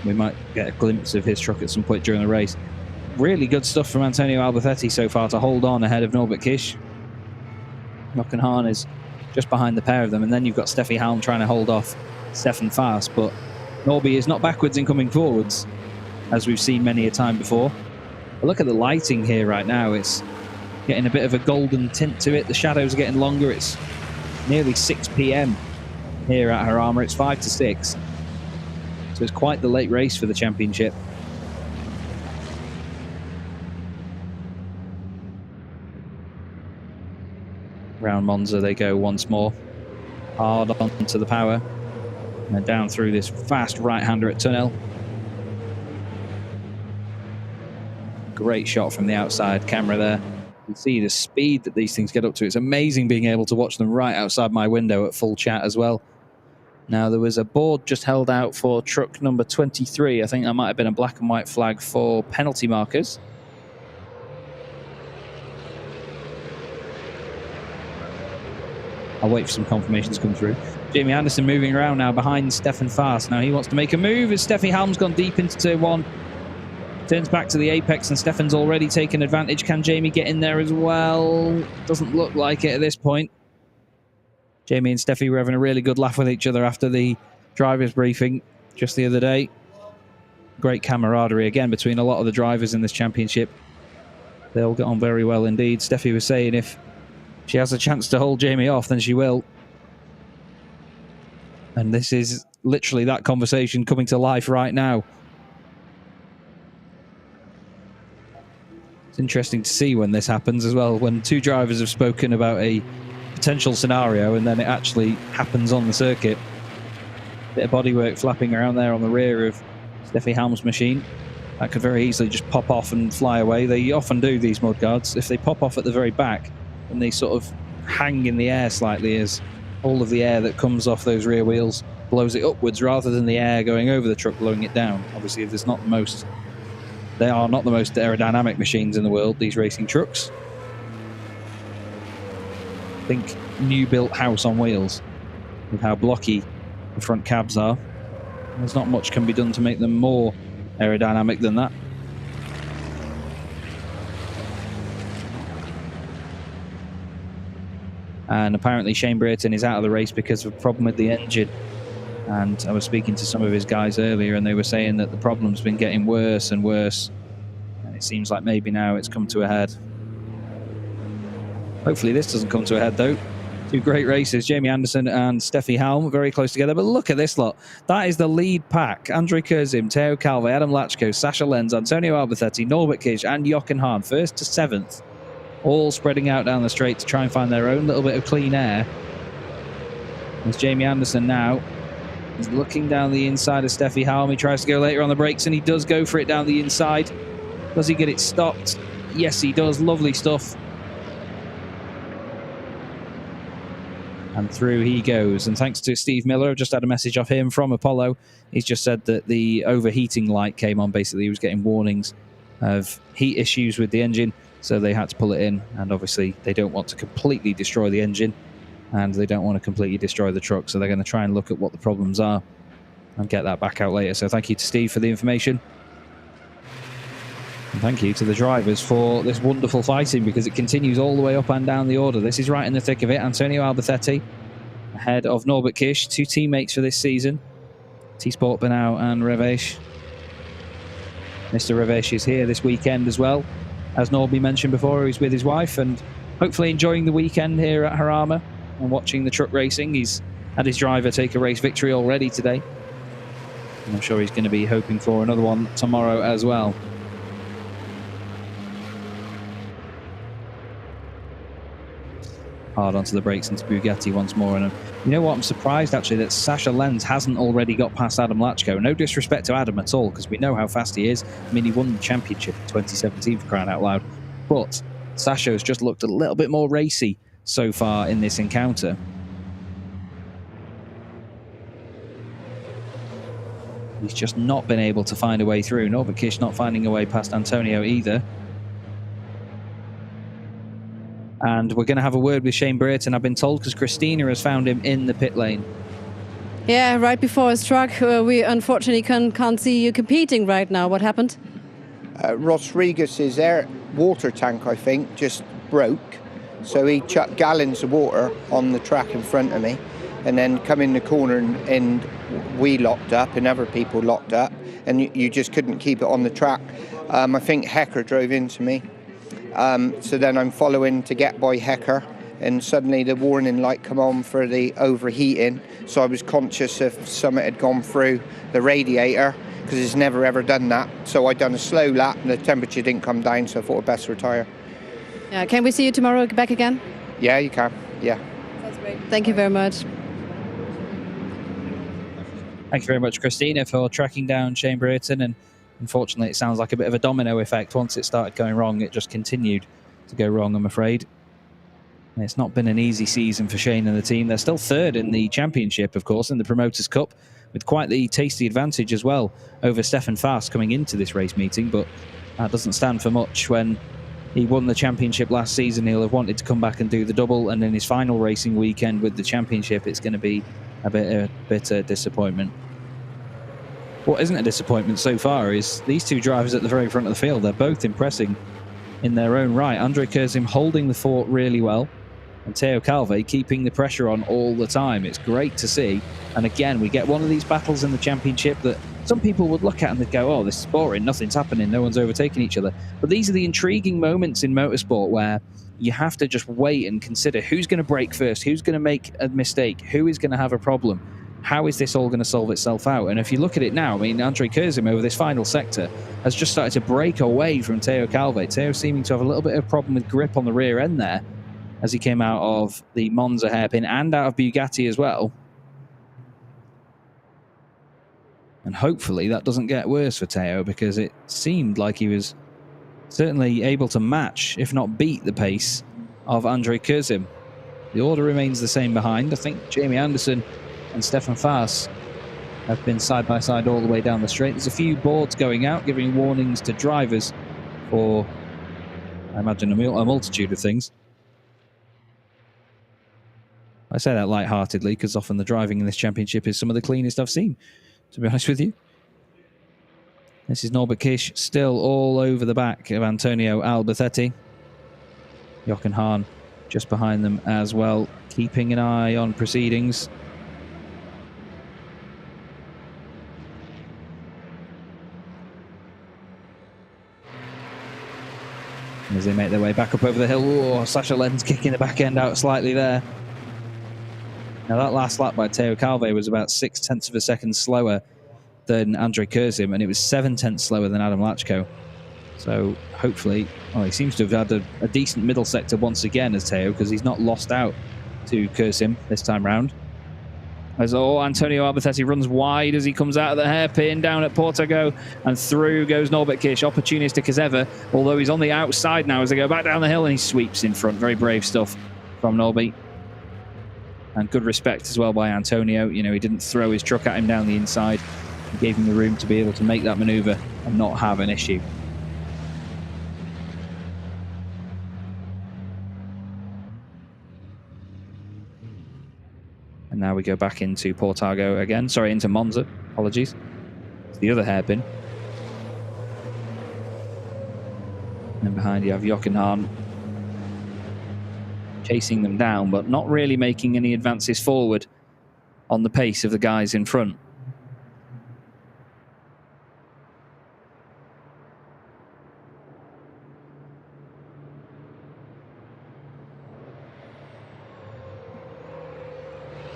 We might get a glimpse of his truck at some point during the race. Really good stuff from Antonio Albacete so far to hold on ahead of Norbert Kish. Jochen Hahn is just behind the pair of them, and then you've got Steffi Halm trying to hold off Stefan Fast, but Norby is not backwards in coming forwards, as we've seen many a time before. But look at the lighting here right now. It's getting a bit of a golden tint to it. The shadows are getting longer. It's nearly 6 p.m. here at Jarama. It's 5 to 6. So it's quite the late race for the championship. Round Monza they go once more. Hard onto the power. And then down through this fast right-hander at Tunnel. Great shot from the outside camera there. You can see the speed that these things get up to. It's amazing being able to watch them right outside my window at full chat as well. Now, there was a board just held out for truck number 23. I think that might have been a black and white flag for penalty markers. I'll wait for some confirmation to come through. Jamie Anderson moving around now behind Stefan Fast. Now he wants to make a move as Steffi Halm's gone deep into turn 1. Turns back to the apex and Stefan's already taken advantage. Can Jamie get in there as well? Doesn't look like it at this point. Jamie and Steffi were having a really good laugh with each other after the drivers' briefing just the other day. Great camaraderie again between a lot of the drivers in this championship. They all get on very well indeed. Steffi was saying if she has a chance to hold Jamie off, then she will. And this is literally that conversation coming to life right now. It's interesting to see when this happens as well, when two drivers have spoken about a potential scenario and then it actually happens on the circuit. Bit of bodywork flapping around there on the rear of Steffi Halm's machine. That could very easily just pop off and fly away. They often do, these mudguards. If they pop off at the very back, and they sort of hang in the air slightly as all of the air that comes off those rear wheels blows it upwards rather than the air going over the truck blowing it down. Obviously, they are not the most aerodynamic machines in the world, these racing trucks. Think new built house on wheels with how blocky the front cabs are. There's not much can be done to make them more aerodynamic than that. And apparently Shane Brayton is out of the race because of a problem with the engine. And I was speaking to some of his guys earlier and they were saying that the problem's been getting worse and worse. And it seems like maybe now it's come to a head. Hopefully this doesn't come to a head though. Two great races, Jamie Anderson and Steffi Halm, very close together. But look at this lot. That is the lead pack. Andrei Kurzim, Teo Calve, Adam Lachko, Sasha Lenz, Antonio Albacete, Norbert Kish and Jochen Hahn, 1st to 7th. All spreading out down the straight to try and find their own little bit of clean air. There's Jamie Anderson now. He's looking down the inside of Steffi Halm. He tries to go later on the brakes and he does go for it down the inside. Does he get it stopped? Yes, he does. Lovely stuff. And through he goes. And thanks to Steve Miller, I've just had a message off him from Apollo. He's just said that the overheating light came on. Basically, he was getting warnings of heat issues with the engine, so they had to pull it in. And obviously, they don't want to completely destroy the engine, and they don't want to completely destroy the truck. So they're going to try and look at what the problems are and get that back out later. So thank you to Steve for the information. And thank you to the drivers for this wonderful fighting, because it continues all the way up and down the order. This is right in the thick of it. Antonio Albacete ahead of Norbert Kish, two teammates for this season. T-Sport Banau and Revesh. Mr. Revesh is here this weekend as well. As Norby mentioned before, he's with his wife and hopefully enjoying the weekend here at Jarama and watching the truck racing. He's had his driver take a race victory already today. And I'm sure he's going to be hoping for another one tomorrow as well. Hard onto the brakes into Bugatti once more. And you know what? I'm surprised actually that Sasha Lenz hasn't already got past Adam Lachko. No disrespect to Adam at all, because we know how fast he is. I mean, he won the championship in 2017 for crying out loud. But Sasha has just looked a little bit more racy so far in this encounter. He's just not been able to find a way through. Norbert Kish not finding a way past Antonio either. And we're going to have a word with Shane Brayton, I've been told, because Christina has found him in the pit lane. Yeah, right before his truck. We unfortunately can't see you competing right now. What happened? Rodriguez's water tank, I think, just broke. So he chucked gallons of water on the track in front of me, and then come in the corner and we locked up and other people locked up, and you just couldn't keep it on the track. I think Hecker drove into me. So then I'm following to get by Hecker, and suddenly the warning light come on for the overheating. So I was conscious if something had gone through the radiator, because it's never ever done that. So I done a slow lap and the temperature didn't come down, so I thought I'd best retire. Yeah, can we see you tomorrow back again? Yeah, you can. Yeah. That's great. Thank you very much. Thank you very much, Christina, for tracking down Shane Brayton. And unfortunately, it sounds like a bit of a domino effect. Once it started going wrong, it just continued to go wrong, I'm afraid. And it's not been an easy season for Shane and the team. They're still third in the championship, of course, in the Promoters' Cup, with quite the tasty advantage as well over Stefan Faas coming into this race meeting. But that doesn't stand for much. When he won the championship last season, he'll have wanted to come back and do the double. And in his final racing weekend with the championship, it's going to be a bitter disappointment. What isn't a disappointment so far is these two drivers at the very front of the field. They're both impressing in their own right. Andre Kurzim holding the fort really well, and Theo Calve keeping the pressure on all the time. It's great to see. And again, we get one of these battles in the championship that some people would look at and they'd go, oh, this is boring, nothing's happening, no one's overtaking each other. But these are the intriguing moments in motorsport where you have to just wait and consider who's going to brake first, who's going to make a mistake, who is going to have a problem. How is this all going to solve itself out? And if you look at it now, I mean, Andre Kurzim over this final sector has just started to break away from Theo Calve. Theo seeming to have a little bit of problem with grip on the rear end there as he came out of the Monza hairpin and out of Bugatti as well. And hopefully that doesn't get worse for Theo, because it seemed like he was certainly able to match, if not beat, the pace of Andre Kurzim. The order remains the same behind. I think Jamie Anderson and Stefan Faas have been side by side all the way down the straight. There's a few boards going out, giving warnings to drivers for, I imagine, a multitude of things. I say that lightheartedly because often the driving in this championship is some of the cleanest I've seen, to be honest with you. This is Norbert Kish still all over the back of Antonio Albacete. Jochen Hahn just behind them as well, keeping an eye on proceedings. As they make their way back up over the hill. Oh, Sasha Lenz kicking the back end out slightly there. Now that last lap by Theo Calve was about 0.6 of a second slower than Andre Kurzim, and it was 0.7 slower than Adam Lachko. So hopefully, well, he seems to have had a decent middle sector once again as Theo, because he's not lost out to Kurzim this time round. As Antonio Albacete runs wide as he comes out of the hairpin down at Portago, and through goes Norbert Kish, opportunistic as ever, although he's on the outside now as they go back down the hill, and he sweeps in front. Very brave stuff from Norbert. And good respect as well by Antonio. You know, he didn't throw his truck at him down the inside. He gave him the room to be able to make that manoeuvre and not have an issue. And now we go back into Portago again. Sorry, into Monza. Apologies. It's the other hairpin. And behind you have Jochen Hahn chasing them down, but not really making any advances forward on the pace of the guys in front.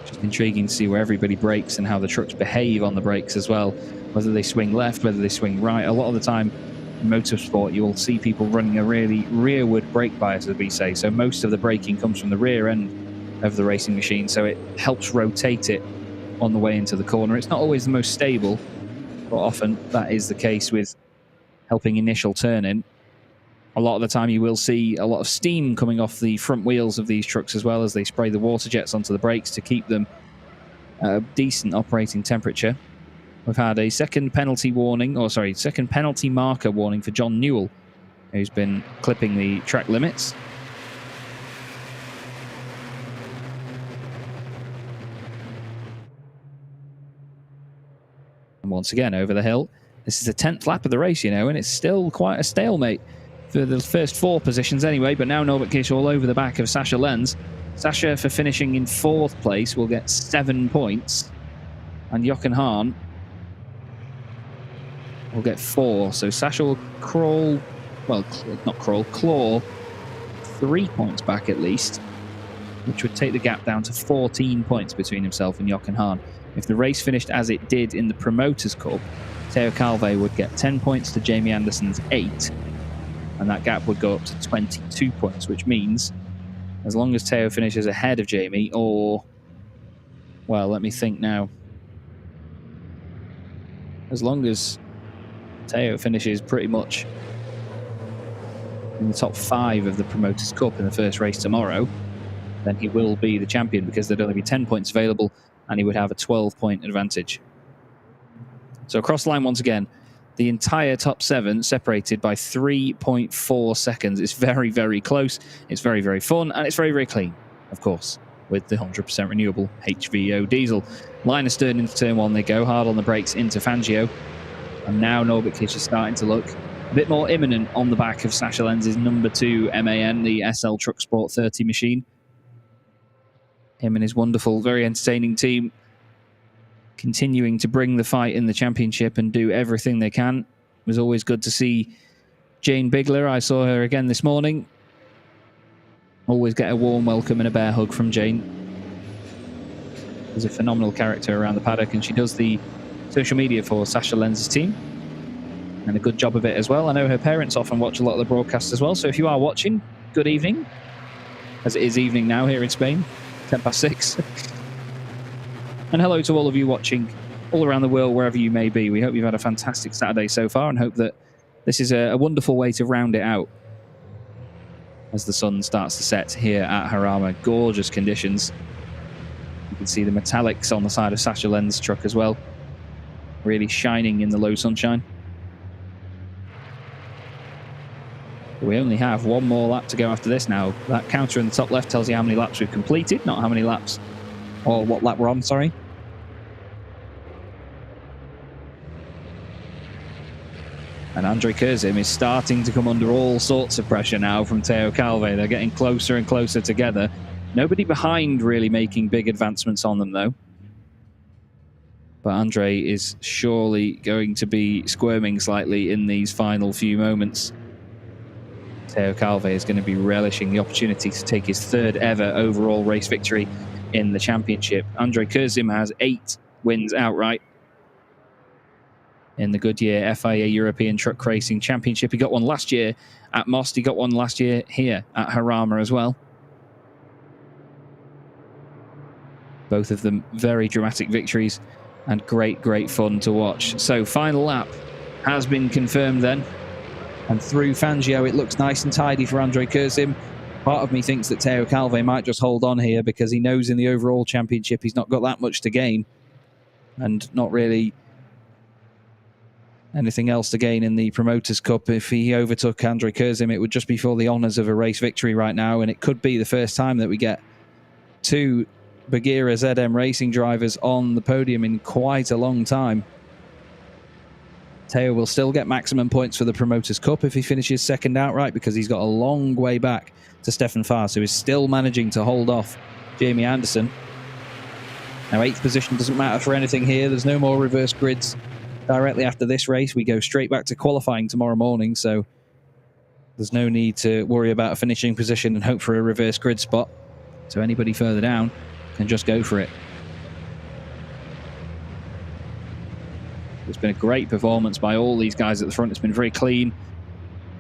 Just intriguing to see where everybody brakes and how the trucks behave on the brakes as well. Whether they swing left, whether they swing right. A lot of the time in motorsport, you will see people running a really rearward brake bias, as we say. So most of the braking comes from the rear end of the racing machine, so it helps rotate it on the way into the corner. It's not always the most stable, but often that is the case with helping initial turning. A lot of the time you will see a lot of steam coming off the front wheels of these trucks as well, as they spray the water jets onto the brakes to keep them at a decent operating temperature. We've had a second penalty marker warning for John Newell, who's been clipping the track limits. And once again, over the hill. This is the 10th lap of the race, you know, and it's still quite a stalemate for the first 4 positions anyway. But now Norbert Kish all over the back of Sasha Lenz. Sasha, for finishing in 4th place, will get 7 points. And Jochen Hahn will get 4. So Sasha will crawl, well, not crawl, claw 3 points back at least, which would take the gap down to 14 points between himself and Jochen Hahn. If the race finished as it did in the Promoters' Cup, Theo Calvé would get 10 points to Jamie Anderson's 8, and that gap would go up to 22 points, which means as long as Theo finishes ahead of Jamie, or, well, let me think now. As long as Theo finishes pretty much in the top 5 of the Promoters' Cup in the first race tomorrow, then he will be the champion, because there'd only be 10 points available and he would have a 12-point advantage. So across the line once again, the entire top 7 separated by 3.4 seconds. It's very, very close. It's very, very fun, and it's very, very clean, of course, with the 100% renewable HVO diesel. Line astern into turn 1 they go, hard on the brakes into Fangio. And now Norbert Kish is starting to look a bit more imminent on the back of Sasha Lenz's number 2 MAN, the SL Truck Sport 30 machine. Him and his wonderful, very entertaining team continuing to bring the fight in the championship and do everything they can. It was always good to see Jane Bigler. I saw her again this morning. Always get a warm welcome and a bear hug from Jane. She's a phenomenal character around the paddock, and she does the social media for Sasha Lenz's team, and a good job of it as well. I know her parents often watch a lot of the broadcasts as well, so if you are watching, good evening, as it is evening now here in Spain, 6:10. And hello to all of you watching all around the world, wherever you may be. We hope you've had a fantastic Saturday so far, and hope that this is a wonderful way to round it out as the sun starts to set here at Jarama. Gorgeous conditions. You can see the metallics on the side of Sasha Lenz's truck as well, really shining in the low sunshine. We only have one more lap to go after this now. That counter in the top left tells you how many laps we've completed, not how many laps, or what lap we're on, sorry. And Andre Kurzim is starting to come under all sorts of pressure now from Theo Calvé. They're getting closer and closer together. Nobody behind really making big advancements on them, though. But Andre is surely going to be squirming slightly in these final few moments. Theo Calvé is going to be relishing the opportunity to take his 3rd ever overall race victory in the championship. Andre Kurzim has 8 wins outright in the Goodyear FIA European Truck Racing Championship. He got one last year at Most. He got one last year here at Jarama as well. Both of them very dramatic victories and great, great fun to watch. So final lap has been confirmed then. And through Fangio, it looks nice and tidy for Andre Kurzim. Part of me thinks that Theo Calvé might just hold on here, because he knows in the overall championship he's not got that much to gain, and not really anything else to gain in the Promoters' Cup. If he overtook Andre Kurzim, it would just be for the honours of a race victory right now, and it could be the first time that we get 2 Bagheera ZM racing drivers on the podium in quite a long time. Theo will still get maximum points for the Promoters' Cup if he finishes 2nd outright, because he's got a long way back to Stefan Faas, who is still managing to hold off Jamie Anderson. Now, 8th position doesn't matter for anything here. There's no more reverse grids directly after this race. We go straight back to qualifying tomorrow morning, so there's no need to worry about a finishing position and hope for a reverse grid spot. So anybody further down can just go for it. It's been a great performance by all these guys at the front. It's been very clean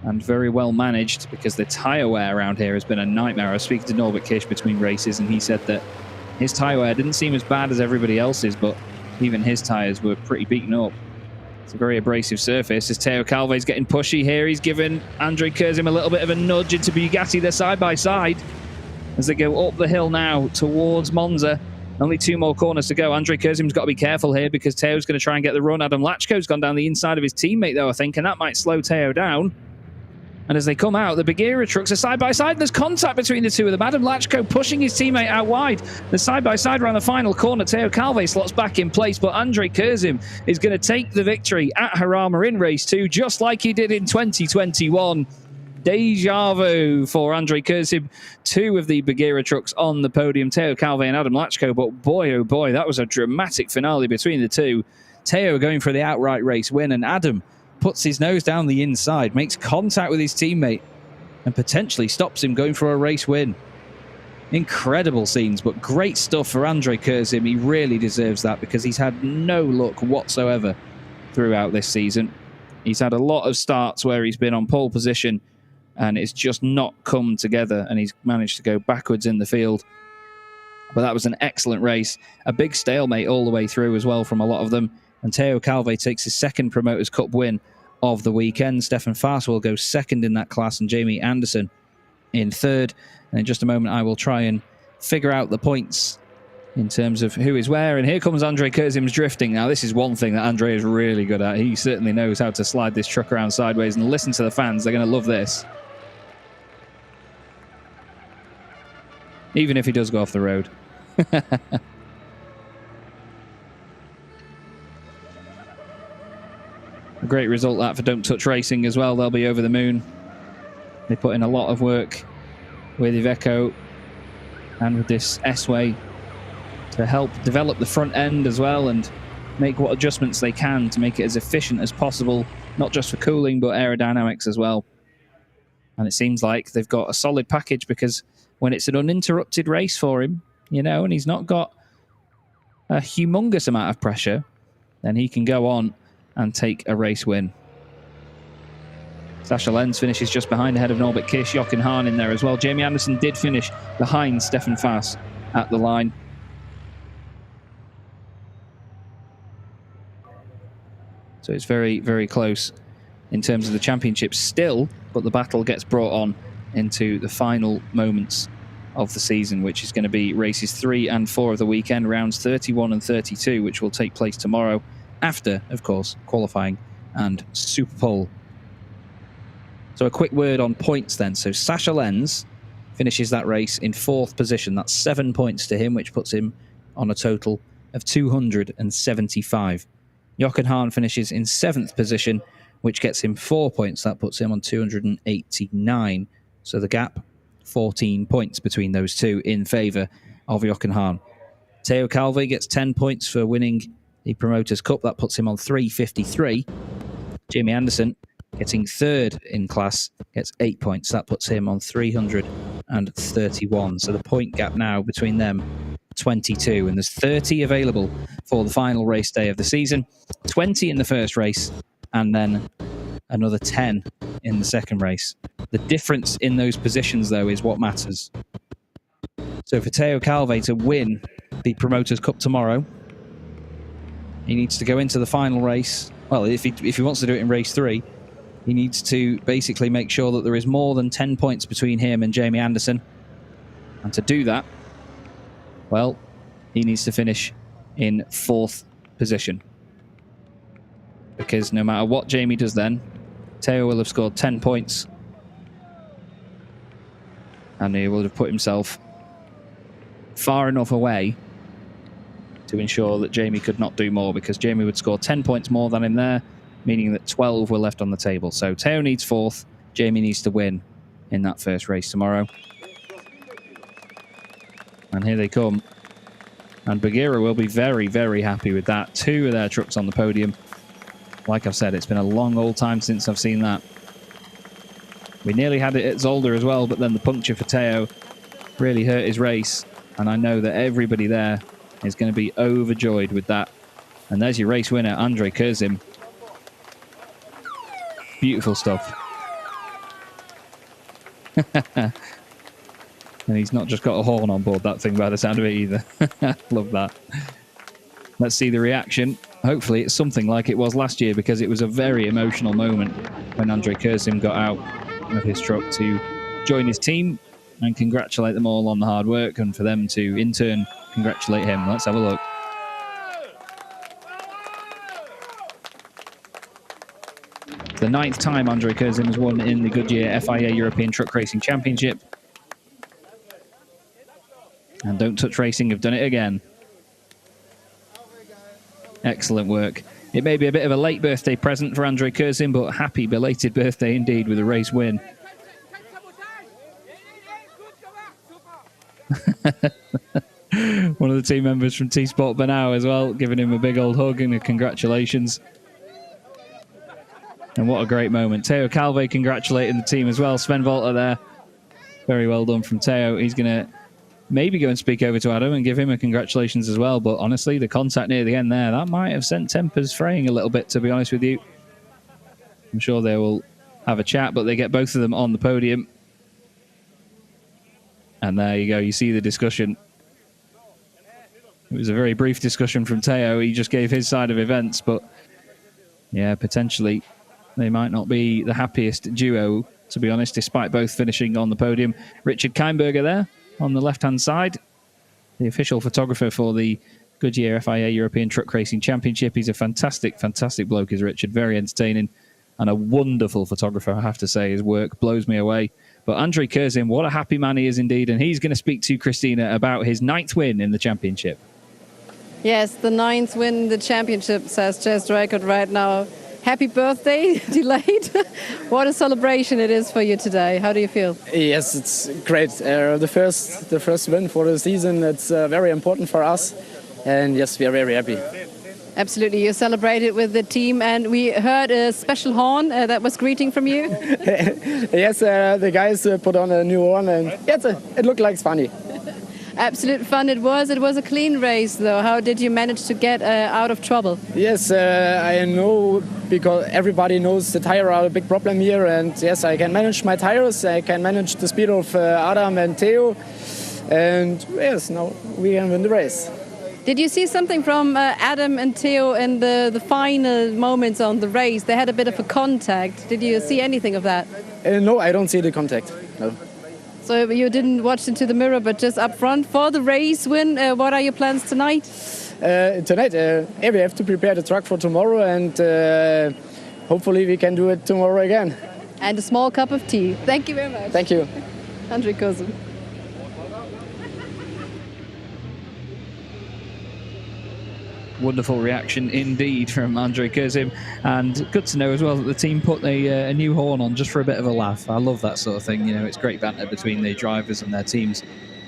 and very well managed, because the tyre wear around here has been a nightmare. I was speaking to Norbert Kish between races, and he said that his tyre wear didn't seem as bad as everybody else's, but even his tyres were pretty beaten up. It's a very abrasive surface. As Theo Calvé's getting pushy here, he's given Andre Kurzim a little bit of a nudge into Bugatti. They're side by side as they go up the hill now towards Monza. Only 2 more corners to go. Andre Kurzim's got to be careful here, because Theo's going to try and get the run. Adam Lachko's gone down the inside of his teammate, though, I think, and that might slow Theo down. And as they come out, the Bagheera trucks are side by side. There's contact between the two of them. Adam Lachko pushing his teammate out wide. The side by side around the final corner. Teo Calve slots back in place, but Andrei Kurzim is going to take the victory at Jarama in race 2, just like he did in 2021. Deja vu for Andrei Kurzim. 2 of the Bagheera trucks on the podium, Teo Calve and Adam Lachko. But boy, oh boy, that was a dramatic finale between the two. Teo going for the outright race win, and Adam puts his nose down the inside, makes contact with his teammate, and potentially stops him going for a race win. Incredible scenes, but great stuff for Andrei Kurzim. He really deserves that because he's had no luck whatsoever throughout this season. He's had a lot of starts where he's been on pole position and it's just not come together, and he's managed to go backwards in the field. But that was an excellent race. A big stalemate all the way through as well from a lot of them. And Teo Calve takes his second Promoters Cup win of the weekend. Stefan Faas will go second in that class and Jamie Anderson in third. And in just a moment, I will try and figure out the points in terms of who is where. And here comes Andrei Kurzim's drifting. Now, this is one thing that Andrei is really good at. He certainly knows how to slide this truck around sideways. And listen to the fans. They're going to love this. Even if he does go off the road. A great result that for Don't Touch Racing as well. They'll be over the moon. They put in a lot of work with Iveco and with this S-Way to help develop the front end as well and make what adjustments they can to make it as efficient as possible, not just for cooling but aerodynamics as well. And it seems like they've got a solid package, because when it's an uninterrupted race for him, you know, and he's not got a humongous amount of pressure, then he can go on and take a race win. Sasha Lenz finishes just behind, ahead of Norbert Kish. Jochen Hahn in there as well. Jamie Anderson did finish behind Stefan Faas at the line. So it's very, very close in terms of the championship still, but the battle gets brought on into the final moments of the season, which is going to be races 3 and 4 of the weekend, rounds 31 and 32, which will take place tomorrow after, of course, qualifying and Super Pole. So a quick word on points then. So Sasha Lenz finishes that race in 4th position. That's 7 points to him, which puts him on a total of 275. Jochen Hahn finishes in 7th position, which gets him 4 points. That puts him on 289. So the gap, 14 points between those two in favour of Jochen Hahn. Teo Calve gets 10 points for winning the Promoters Cup. That puts him on 353. Jamie Anderson, getting 3rd in class, gets 8 points. That puts him on 331. So the point gap now between them, 22. And there's 30 available for the final race day of the season. 20 in the first race, and then another 10 in the second race. The difference in those positions, though, is what matters. So for Teo Calve to win the Promoters Cup tomorrow, he needs to go into the final race. Well, if he wants to do it in race 3, he needs to basically make sure that there is more than 10 points between him and Jamie Anderson. And to do that, well, he needs to finish in 4th position. Because no matter what Jamie does then, Teo will have scored 10 points. And he will have put himself far enough away to ensure that Jamie could not do more, because Jamie would score 10 points more than him there, meaning that 12 were left on the table. So Teo needs 4th. Jamie needs to win in that first race tomorrow. And here they come. And Bagheera will be very, very happy with that. 2 of their trucks on the podium. Like I've said, it's been a long old time since I've seen that. We nearly had it at Zolder as well, but then the puncture for Teo really hurt his race. And I know that everybody there is going to be overjoyed with that. And there's your race winner, Andrei Kurzim. Beautiful stuff. And he's not just got a horn on board that thing by the sound of it either. Love that. Let's see the reaction. Hopefully it's something like it was last year, because it was a very emotional moment when Andrei Kurzim got out of his truck to join his team and congratulate them all on the hard work, and for them to in turn congratulate him. Let's have a look. the 9th time Andrei Kurzim has won in the Goodyear FIA European Truck Racing Championship. And Don't Touch Racing have done it again. Excellent work. It may be a bit of a late birthday present for Andrei Kurzim, but happy belated birthday indeed with a race win. One of the team members from T-Sport Banau as well, giving him a big old hug and a congratulations. And what a great moment. Teo Calve congratulating the team as well. Sven Volter there. Very well done from Teo. He's going to maybe go and speak over to Adam and give him a congratulations as well. But honestly, the contact near the end there, that might have sent tempers fraying a little bit, to be honest with you. I'm sure they will have a chat, but they get both of them on the podium. And there you go. You see the discussion. It was a very brief discussion from Teo. He just gave his side of events, but yeah, potentially they might not be the happiest duo, to be honest, despite both finishing on the podium. Richard Keimberger there on the left-hand side, the official photographer for the Goodyear FIA European Truck Racing Championship. He's a fantastic, fantastic bloke, is Richard. Very entertaining and a wonderful photographer, I have to say. His work blows me away. But Andrei Kurzim, what a happy man he is indeed. And he's going to speak to Christina about his 9th win in the championship. Yes, the 9th win in the championship, says Jess Record right now. Happy birthday, delayed. What a celebration it is for you today. How do you feel? Yes, it's great. The first win for the season. It's very important for us. And yes, we are very happy. Absolutely. You celebrated with the team, and we heard a special horn that was greeting from you. Yes, the guys put on a new horn, and yes, it looked like funny. Absolute fun it was. It was a clean race, though. How did you manage to get out of trouble? Yes, I know, because everybody knows the tire are a big problem here, and yes, I can manage my tires. I can manage the speed of Adam and Theo, and yes, now we can win the race. Did you see something from Adam and Theo in the final moments on the race? They had a bit of a contact. Did you see anything of that? No, I don't see the contact. No. So you didn't watch into the mirror, but just up front for the race win. What are your plans tonight? Tonight, we have to prepare the truck for tomorrow, and hopefully we can do it tomorrow again. And a small cup of tea. Thank you very much. Thank you. Andrei Kurzim. Wonderful reaction indeed from Andrei Kurzim, and good to know as well that the team put a new horn on just for a bit of a laugh. I love that sort of thing. You know, it's great banter between the drivers and their teams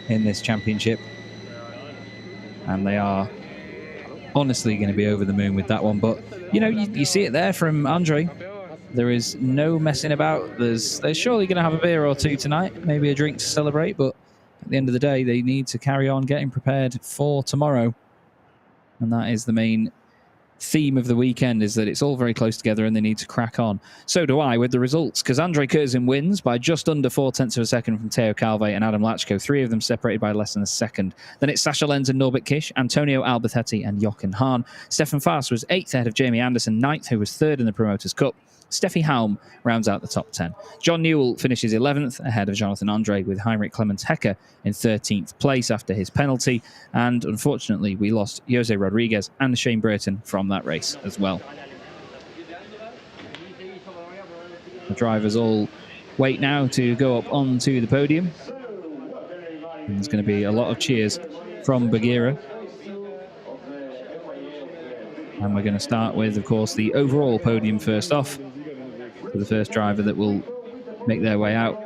in this championship, and they are honestly going to be over the moon with that one. But you know, you see it there from Andrei. There is no messing about. They're surely going to have a beer or two tonight, maybe a drink to celebrate, but at the end of the day, they need to carry on getting prepared for tomorrow. And that is the main theme of the weekend, is that it's all very close together and they need to crack on. So do I with the results, because Andrei Kurzim wins by just under 0.4 of a second from Teo Calve and Adam Lachko, 3 of them separated by less than a second. Then it's Sascha Lenz and Norbert Kish, Antonio Alberthetti and Jochen Hahn. Stefan Faas was 8th ahead of Jamie Anderson, 9th, who was 3rd in the Promoters' Cup. Steffi Haum rounds out the top 10. John Newell finishes 11th ahead of Jonathan Andre, with Heinrich Clemens Hecker in 13th place after his penalty. And unfortunately, we lost Jose Rodriguez and Shane Burton from that race as well. The drivers all wait now to go up onto the podium. And there's going to be a lot of cheers from Bagheera. And we're going to start with, of course, the overall podium first off. So the first driver that will make their way out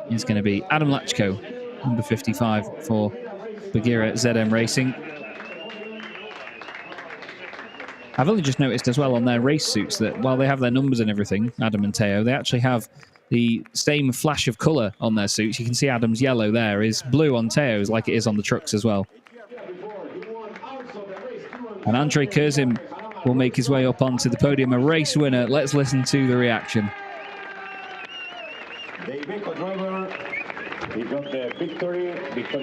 is going to be Adam Lachko, number 55 for Bagheera ZM Racing. I've only just noticed as well on their race suits that while they have their numbers and everything, Adam and Teo, they actually have the same flash of colour on their suits. You can see Adam's yellow there is blue on Teo's, like it is on the trucks as well. And Andrei Kurzim will make his way up onto the podium, a race winner. Let's listen to the reaction.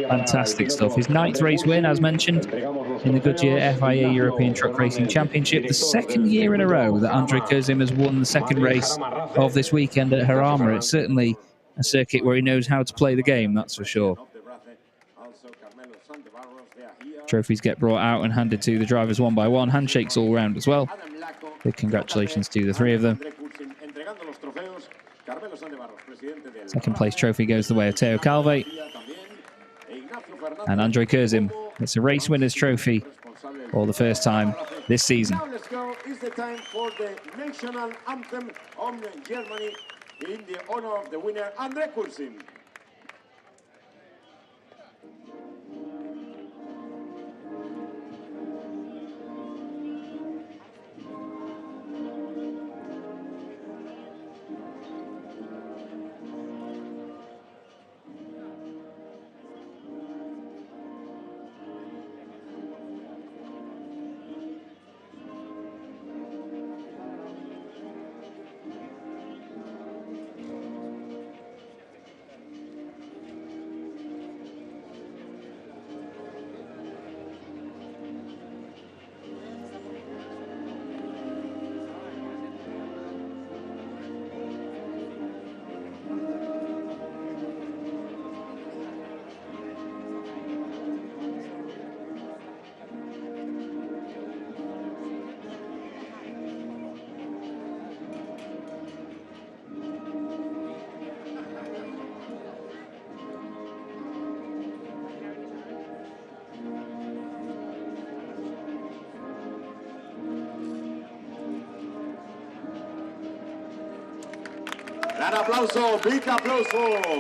Fantastic stuff. His 9th race win, as mentioned, in the Goodyear FIA European Truck Racing Championship. The 2nd year in a row that Andrei Kurzim has won the 2nd race of this weekend at Jarama. It's certainly a circuit where he knows how to play the game, that's for sure. Trophies get brought out and handed to the drivers one by one. Handshakes all round as well. Big congratulations to the 3 of them. Second place trophy goes the way of Teo Calve. And Andre Kurzim gets a race winner's trophy for the first time this season. Now let's go. It's the time for the national anthem of Germany in the honor of the winner, Andre Kurzim.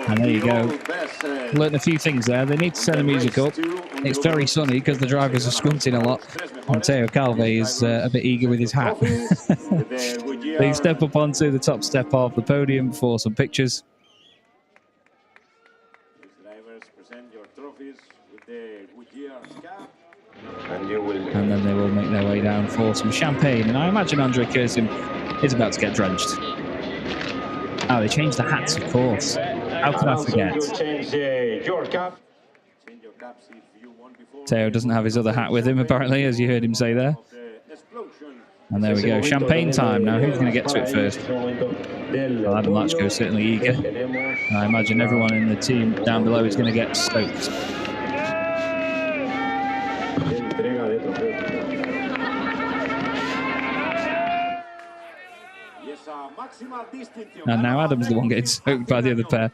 And there you go. Learned a few things there. They need to set the music up. It's very sunny because the drivers are squinting a lot. And Teo Calve is a bit eager with his hat. They step up onto the top step of the podium for some pictures. And then they will make their way down for some champagne. And I imagine Andre Kurzim is about to get drenched. Oh, they changed the hats, of course. How could I forget? Teo doesn't have his other hat with him, apparently, as you heard him say there. And there we go, champagne time. Now, who's going to get to it first? Well, Adam Lachko is certainly eager. And I imagine everyone in the team down below is going to get stoked. And now Adam's the one getting soaked by the other pair.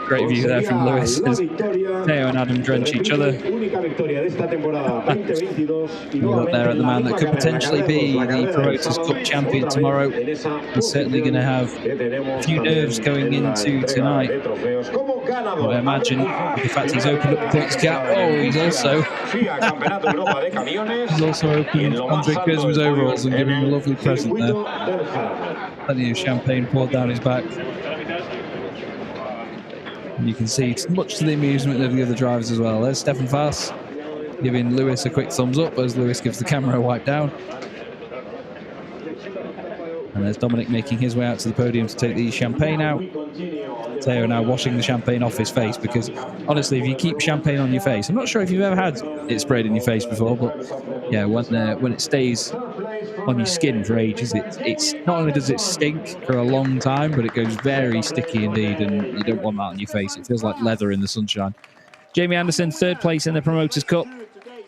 Great view there from Lewis as Teo and Adam drench each other. We got there at the man that could potentially be the Promoters Cup champion tomorrow. He's certainly going to have a few nerves going into tonight. I imagine the fact he's opened up the points gap. Oh, he's also opened Andre Kurzim's overalls and given him a lovely present there. Plenty of champagne poured down his back. And you can see it's much to the amusement of the other drivers as well. There's Stefan Faas giving Lewis a quick thumbs up as Lewis gives the camera a wipe down. And there's Dominic making his way out to the podium to take the champagne out. Teo now washing the champagne off his face, because honestly, if you keep champagne on your face, I'm not sure if you've ever had it sprayed in your face before, but yeah, when it stays on your skin for ages, it's not only does it stink for a long time, but it goes very sticky indeed, and you don't want that on your face. It feels like leather in the sunshine. Jamie Anderson, third place in the Promoters Cup.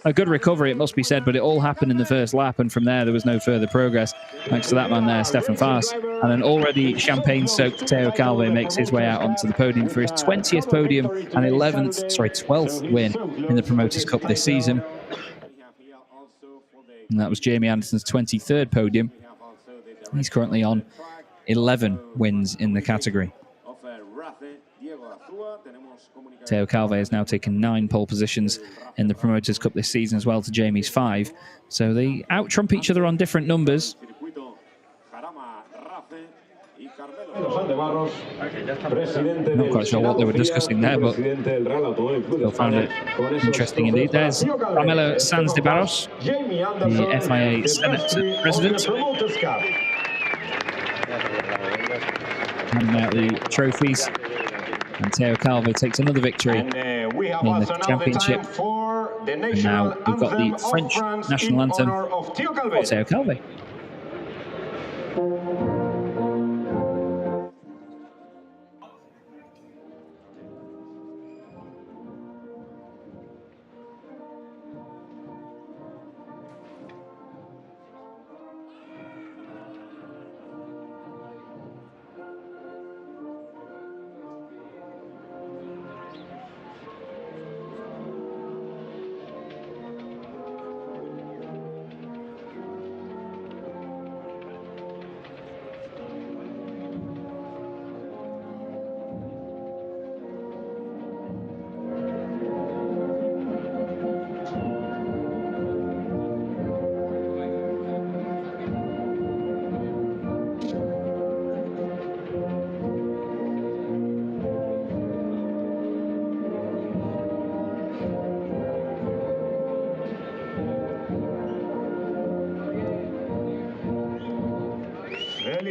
A good recovery, it must be said, but it all happened in the first lap, and from there was no further progress, thanks to that man there, Stefan Faas. And an already champagne-soaked Teo Calve makes his way out onto the podium for his 20th podium and 12th win in the Promoters Cup this season. And that was Jamie Anderson's 23rd podium. He's currently on 11 wins in the category. Teo Calve has now taken 9 pole positions in the Promoters Cup this season as well to Jamie's 5. So they out-trump each other on different numbers. Not quite sure what they were discussing there, but still found it interesting indeed. There's Carmelo Sanz de Barros, the FIA Senate President. Handing out the trophies. And Teo Calve takes another victory in the championship. And now we've got the French national anthem for Teo Calve.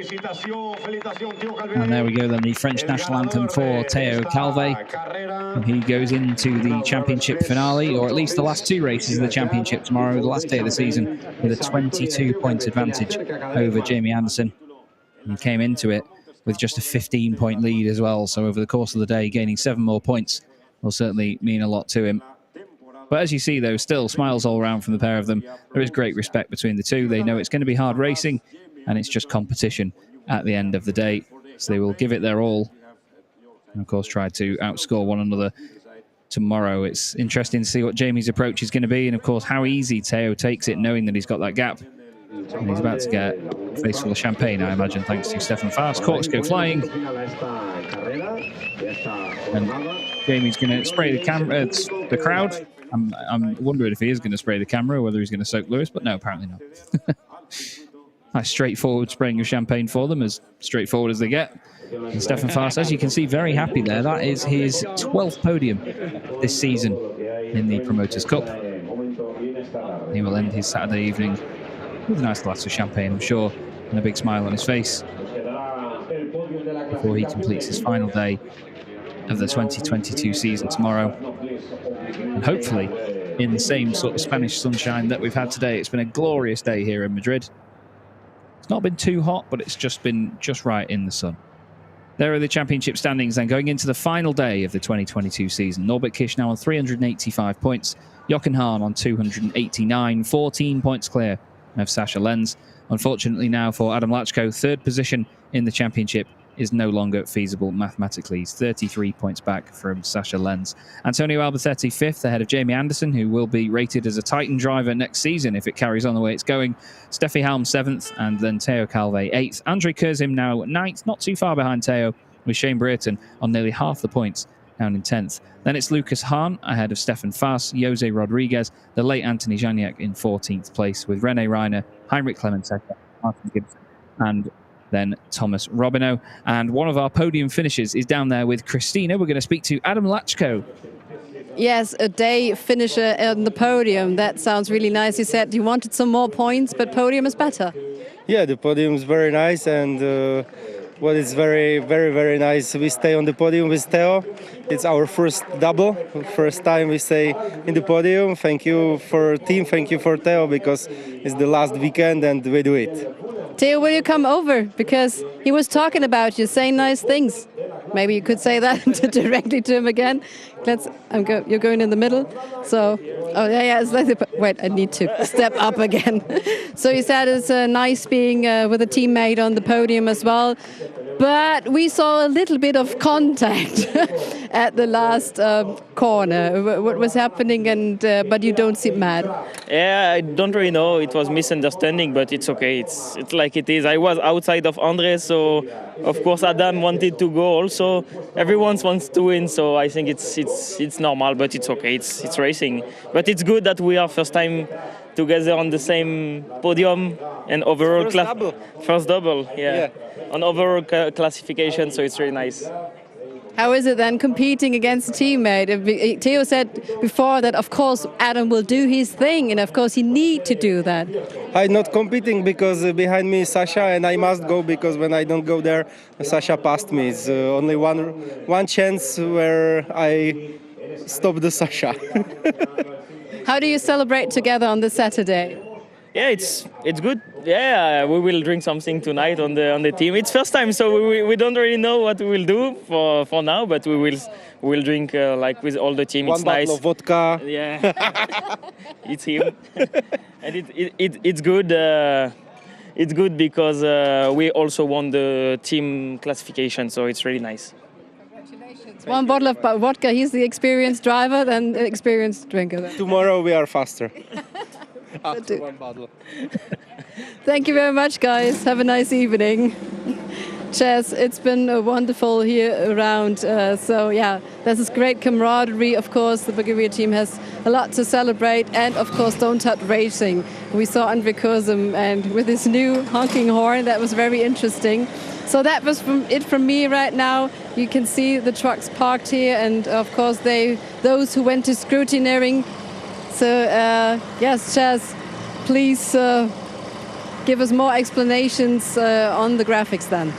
And there we go then, the French national anthem for Théo Calvet. He goes into the championship finale, or at least the last two races of the championship tomorrow, the last day of the season, with a 22-point advantage over Jamie Anderson. He came into it with just a 15-point lead as well, so over the course of the day, gaining 7 more points will certainly mean a lot to him. But as you see, though, still smiles all around from the pair of them. There is great respect between the two. They know it's going to be hard racing, and it's just competition at the end of the day. So they will give it their all, and of course try to outscore one another tomorrow. It's interesting to see what Jamie's approach is going to be, and of course how easy Théo takes it, knowing that he's got that gap. And he's about to get a face full of champagne, I imagine, thanks to Stefan Fast. Corks go flying. And Jamie's going to spray the camera, the crowd. I'm wondering if he is going to spray the camera or whether he's going to soak Lewis, but no, apparently not. Nice straightforward spraying of champagne for them, as straightforward as they get. And Stefan Fast, as you can see, very happy there. That is his 12th podium this season in the Promoters' Cup. He will end his Saturday evening with a nice glass of champagne, I'm sure, and a big smile on his face before he completes his final day of the 2022 season tomorrow. And hopefully in the same sort of Spanish sunshine that we've had today. It's been a glorious day here in Madrid. It's not been too hot, but it's just been just right in the sun. There are the championship standings then going into the final day of the 2022 season. Norbert Kish now on 385 points. Jochen Hahn on 289, 14 points clear of Sascha Lenz. Unfortunately now for Adam Lachko, third position in the championship is no longer feasible mathematically. He's 33 points back from Sascha Lenz. Antonio Albertetti fifth, ahead of Jamie Anderson, who will be rated as a Titan driver next season if it carries on the way it's going. Steffi Halm seventh, and then Théo Calvet eighth. Andre Kurzim now ninth, not too far behind Théo, with Shane Brereton on nearly half the points, down in 10th. Then it's Lucas Hahn ahead of Stefan Fast, Jose Rodriguez, the late Anthony Janiak in 14th place, with René Reiner, Heinrich Clementeca, Martin Gibson, and then Thomas Robineau. And one of our podium finishers is down there with Christina. We're going to speak to Adam Lachko. Yes, a day finisher on the podium. That sounds really nice. You said you wanted some more points, but podium is better. Yeah, the podium is very nice, and what is very, very, very nice, we stay on the podium with Théo. It's our first double, first time we stay in the podium. Thank you for team, thank you for Théo, because it's the last weekend and we do it. Théo, will you come over? Because he was talking about you, saying nice things. Maybe you could say that directly to him again. You're going in the middle. So, oh yeah, it's like wait, I need to step up again. So he said it's nice being with a teammate on the podium as well. But we saw a little bit of contact at the last corner. What was happening? And but you don't seem mad. Yeah, I don't really know. It was misunderstanding, but it's okay. It's like it is. I was outside of Andre, so of course Adam wanted to go also. Everyone wants to win, so I think it's normal, but it's okay. It's racing, but it's good that we are first time together on the same podium and overall first double, yeah. On overall classification, so it's really nice. How is it then competing against a teammate? Théo said before that of course Adam will do his thing, and of course he need to do that. I'm not competing because behind me is Sascha, and I must go because when I don't go there, Sascha passed me. It's only one chance where I stop the Sascha. How do you celebrate together on the Saturday? Yeah, it's good. Yeah, we will drink something tonight on the team. It's first time, so we don't really know what we will do for now, but we'll drink like with all the team. One it's nice. bottle of vodka. Yeah, it's him, and it's good. It's good because we also won the team classification, so it's really nice. Congratulations! One bottle of vodka. He's the experienced driver, then the experienced drinker. Then. Tomorrow we are faster. After one bottle. Thank you very much, guys. Have a nice evening. Chess, it's been wonderful here around. So yeah, there's this great camaraderie. Of course, the Bulgaria team has a lot to celebrate, and of course, don't touch racing. We saw Andre Kurzim and with his new honking horn. That was very interesting. So that was it from me right now. You can see the trucks parked here, and of course, those who went to scrutineering. So yes, Chaz, please give us more explanations on the graphics then.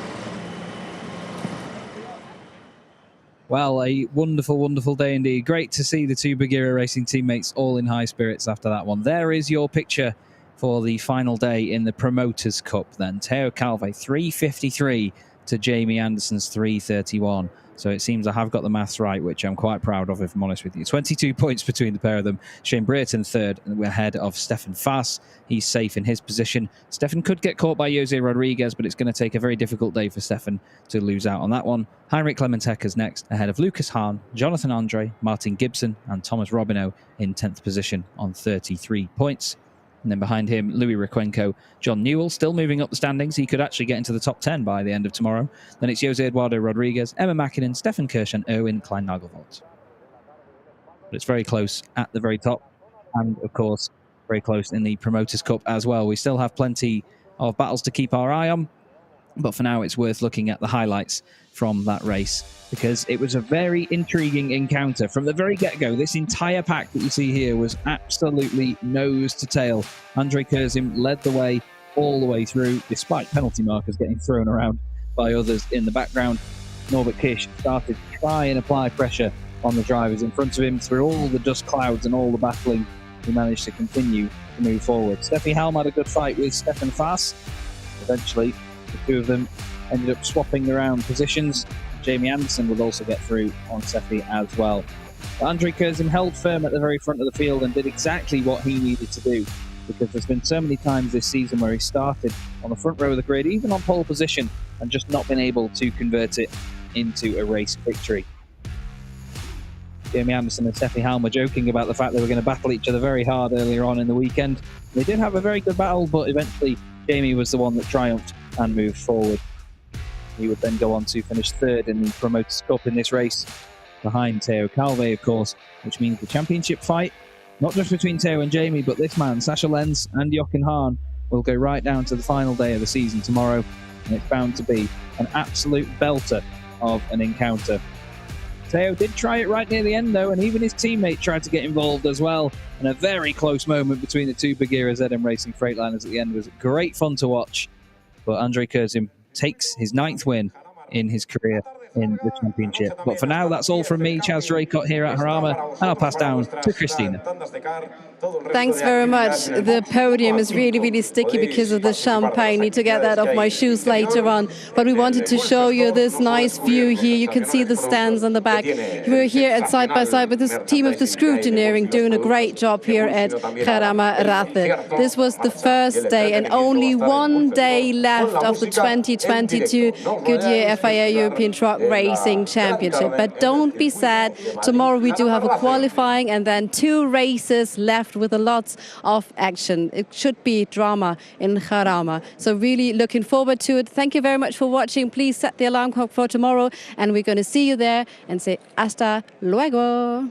Well, a wonderful, wonderful day indeed. Great to see the two Bagheera Racing teammates all in high spirits after that one. There is your picture for the final day in the Promoters' Cup then. Teo Calve, 3:53 to Jamie Anderson's 3:31. So it seems I have got the maths right, which I'm quite proud of, if I'm honest with you. 22 points between the pair of them. Shane Brereton third, and we're ahead of Stefan Fass. He's safe in his position. Stefan could get caught by Jose Rodriguez, but it's going to take a very difficult day for Stefan to lose out on that one. Heinrich Clementeca's next, ahead of Lucas Hahn, Jonathan Andre, Martin Gibson, and Thomas Robineau in 10th position on 33 points. And then behind him, Louis Requenco, John Newell, still moving up the standings. He could actually get into the top 10 by the end of tomorrow. Then it's Jose Eduardo Rodriguez, Emma Mäkinen, Stefan Kirsch, and Erwin Klein-Nagelvoort. But it's very close at the very top. And, of course, very close in the Promoters' Cup as well. We still have plenty of battles to keep our eye on. But for now, it's worth looking at the highlights from that race, because it was a very intriguing encounter. From the very get-go, this entire pack that you see here was absolutely nose to tail. Andre Kurzim led the way all the way through, despite penalty markers getting thrown around by others in the background. Norbert Kish started to try and apply pressure on the drivers in front of him. Through all the dust clouds and all the battling, he managed to continue to move forward. Steffi Helm had a good fight with Stefan Fass. Eventually, the two of them ended up swapping around positions. Jamie Anderson would also get through on Steffi as well. But Andre Kurzim held firm at the very front of the field and did exactly what he needed to do, because there's been so many times this season where he started on the front row of the grid, even on pole position, and just not been able to convert it into a race victory. Jamie Anderson and Steffi Helm were joking about the fact they were going to battle each other very hard earlier on in the weekend. They did have a very good battle, but eventually Jamie was the one that triumphed and moved forward. He would then go on to finish third in the Promoters' Cup in this race, behind Teo Calve, of course, which means the championship fight, not just between Teo and Jamie, but this man, Sascha Lenz and Jochen Hahn, will go right down to the final day of the season tomorrow, and it's bound to be an absolute belter of an encounter. Teo did try it right near the end, though, and even his teammate tried to get involved as well, and a very close moment between the two Bagheera ZM Racing Freightliners at the end was great fun to watch. But Andre Kurzim takes his 9th win in his career in the championship. But for now, that's all from me, Chaz Draycott, here at Jarama, and I'll pass down to Christina. Thanks very much. The podium is really, really sticky because of the champagne. Need to get that off my shoes later on. But we wanted to show you this nice view here. You can see the stands on the back. We're here at side by side with this team of the Scrutineering doing a great job here at Jarama Rathe. This was the first day and only one day left of the 2022 Goodyear FIA European Truck Racing Championship. But don't be sad. Tomorrow we do have a qualifying and then 2 races left with a lot of action. It should be drama in Jarama. So really looking forward to it. Thank you very much for watching. Please set the alarm clock for tomorrow and we're going to see you there and say hasta luego.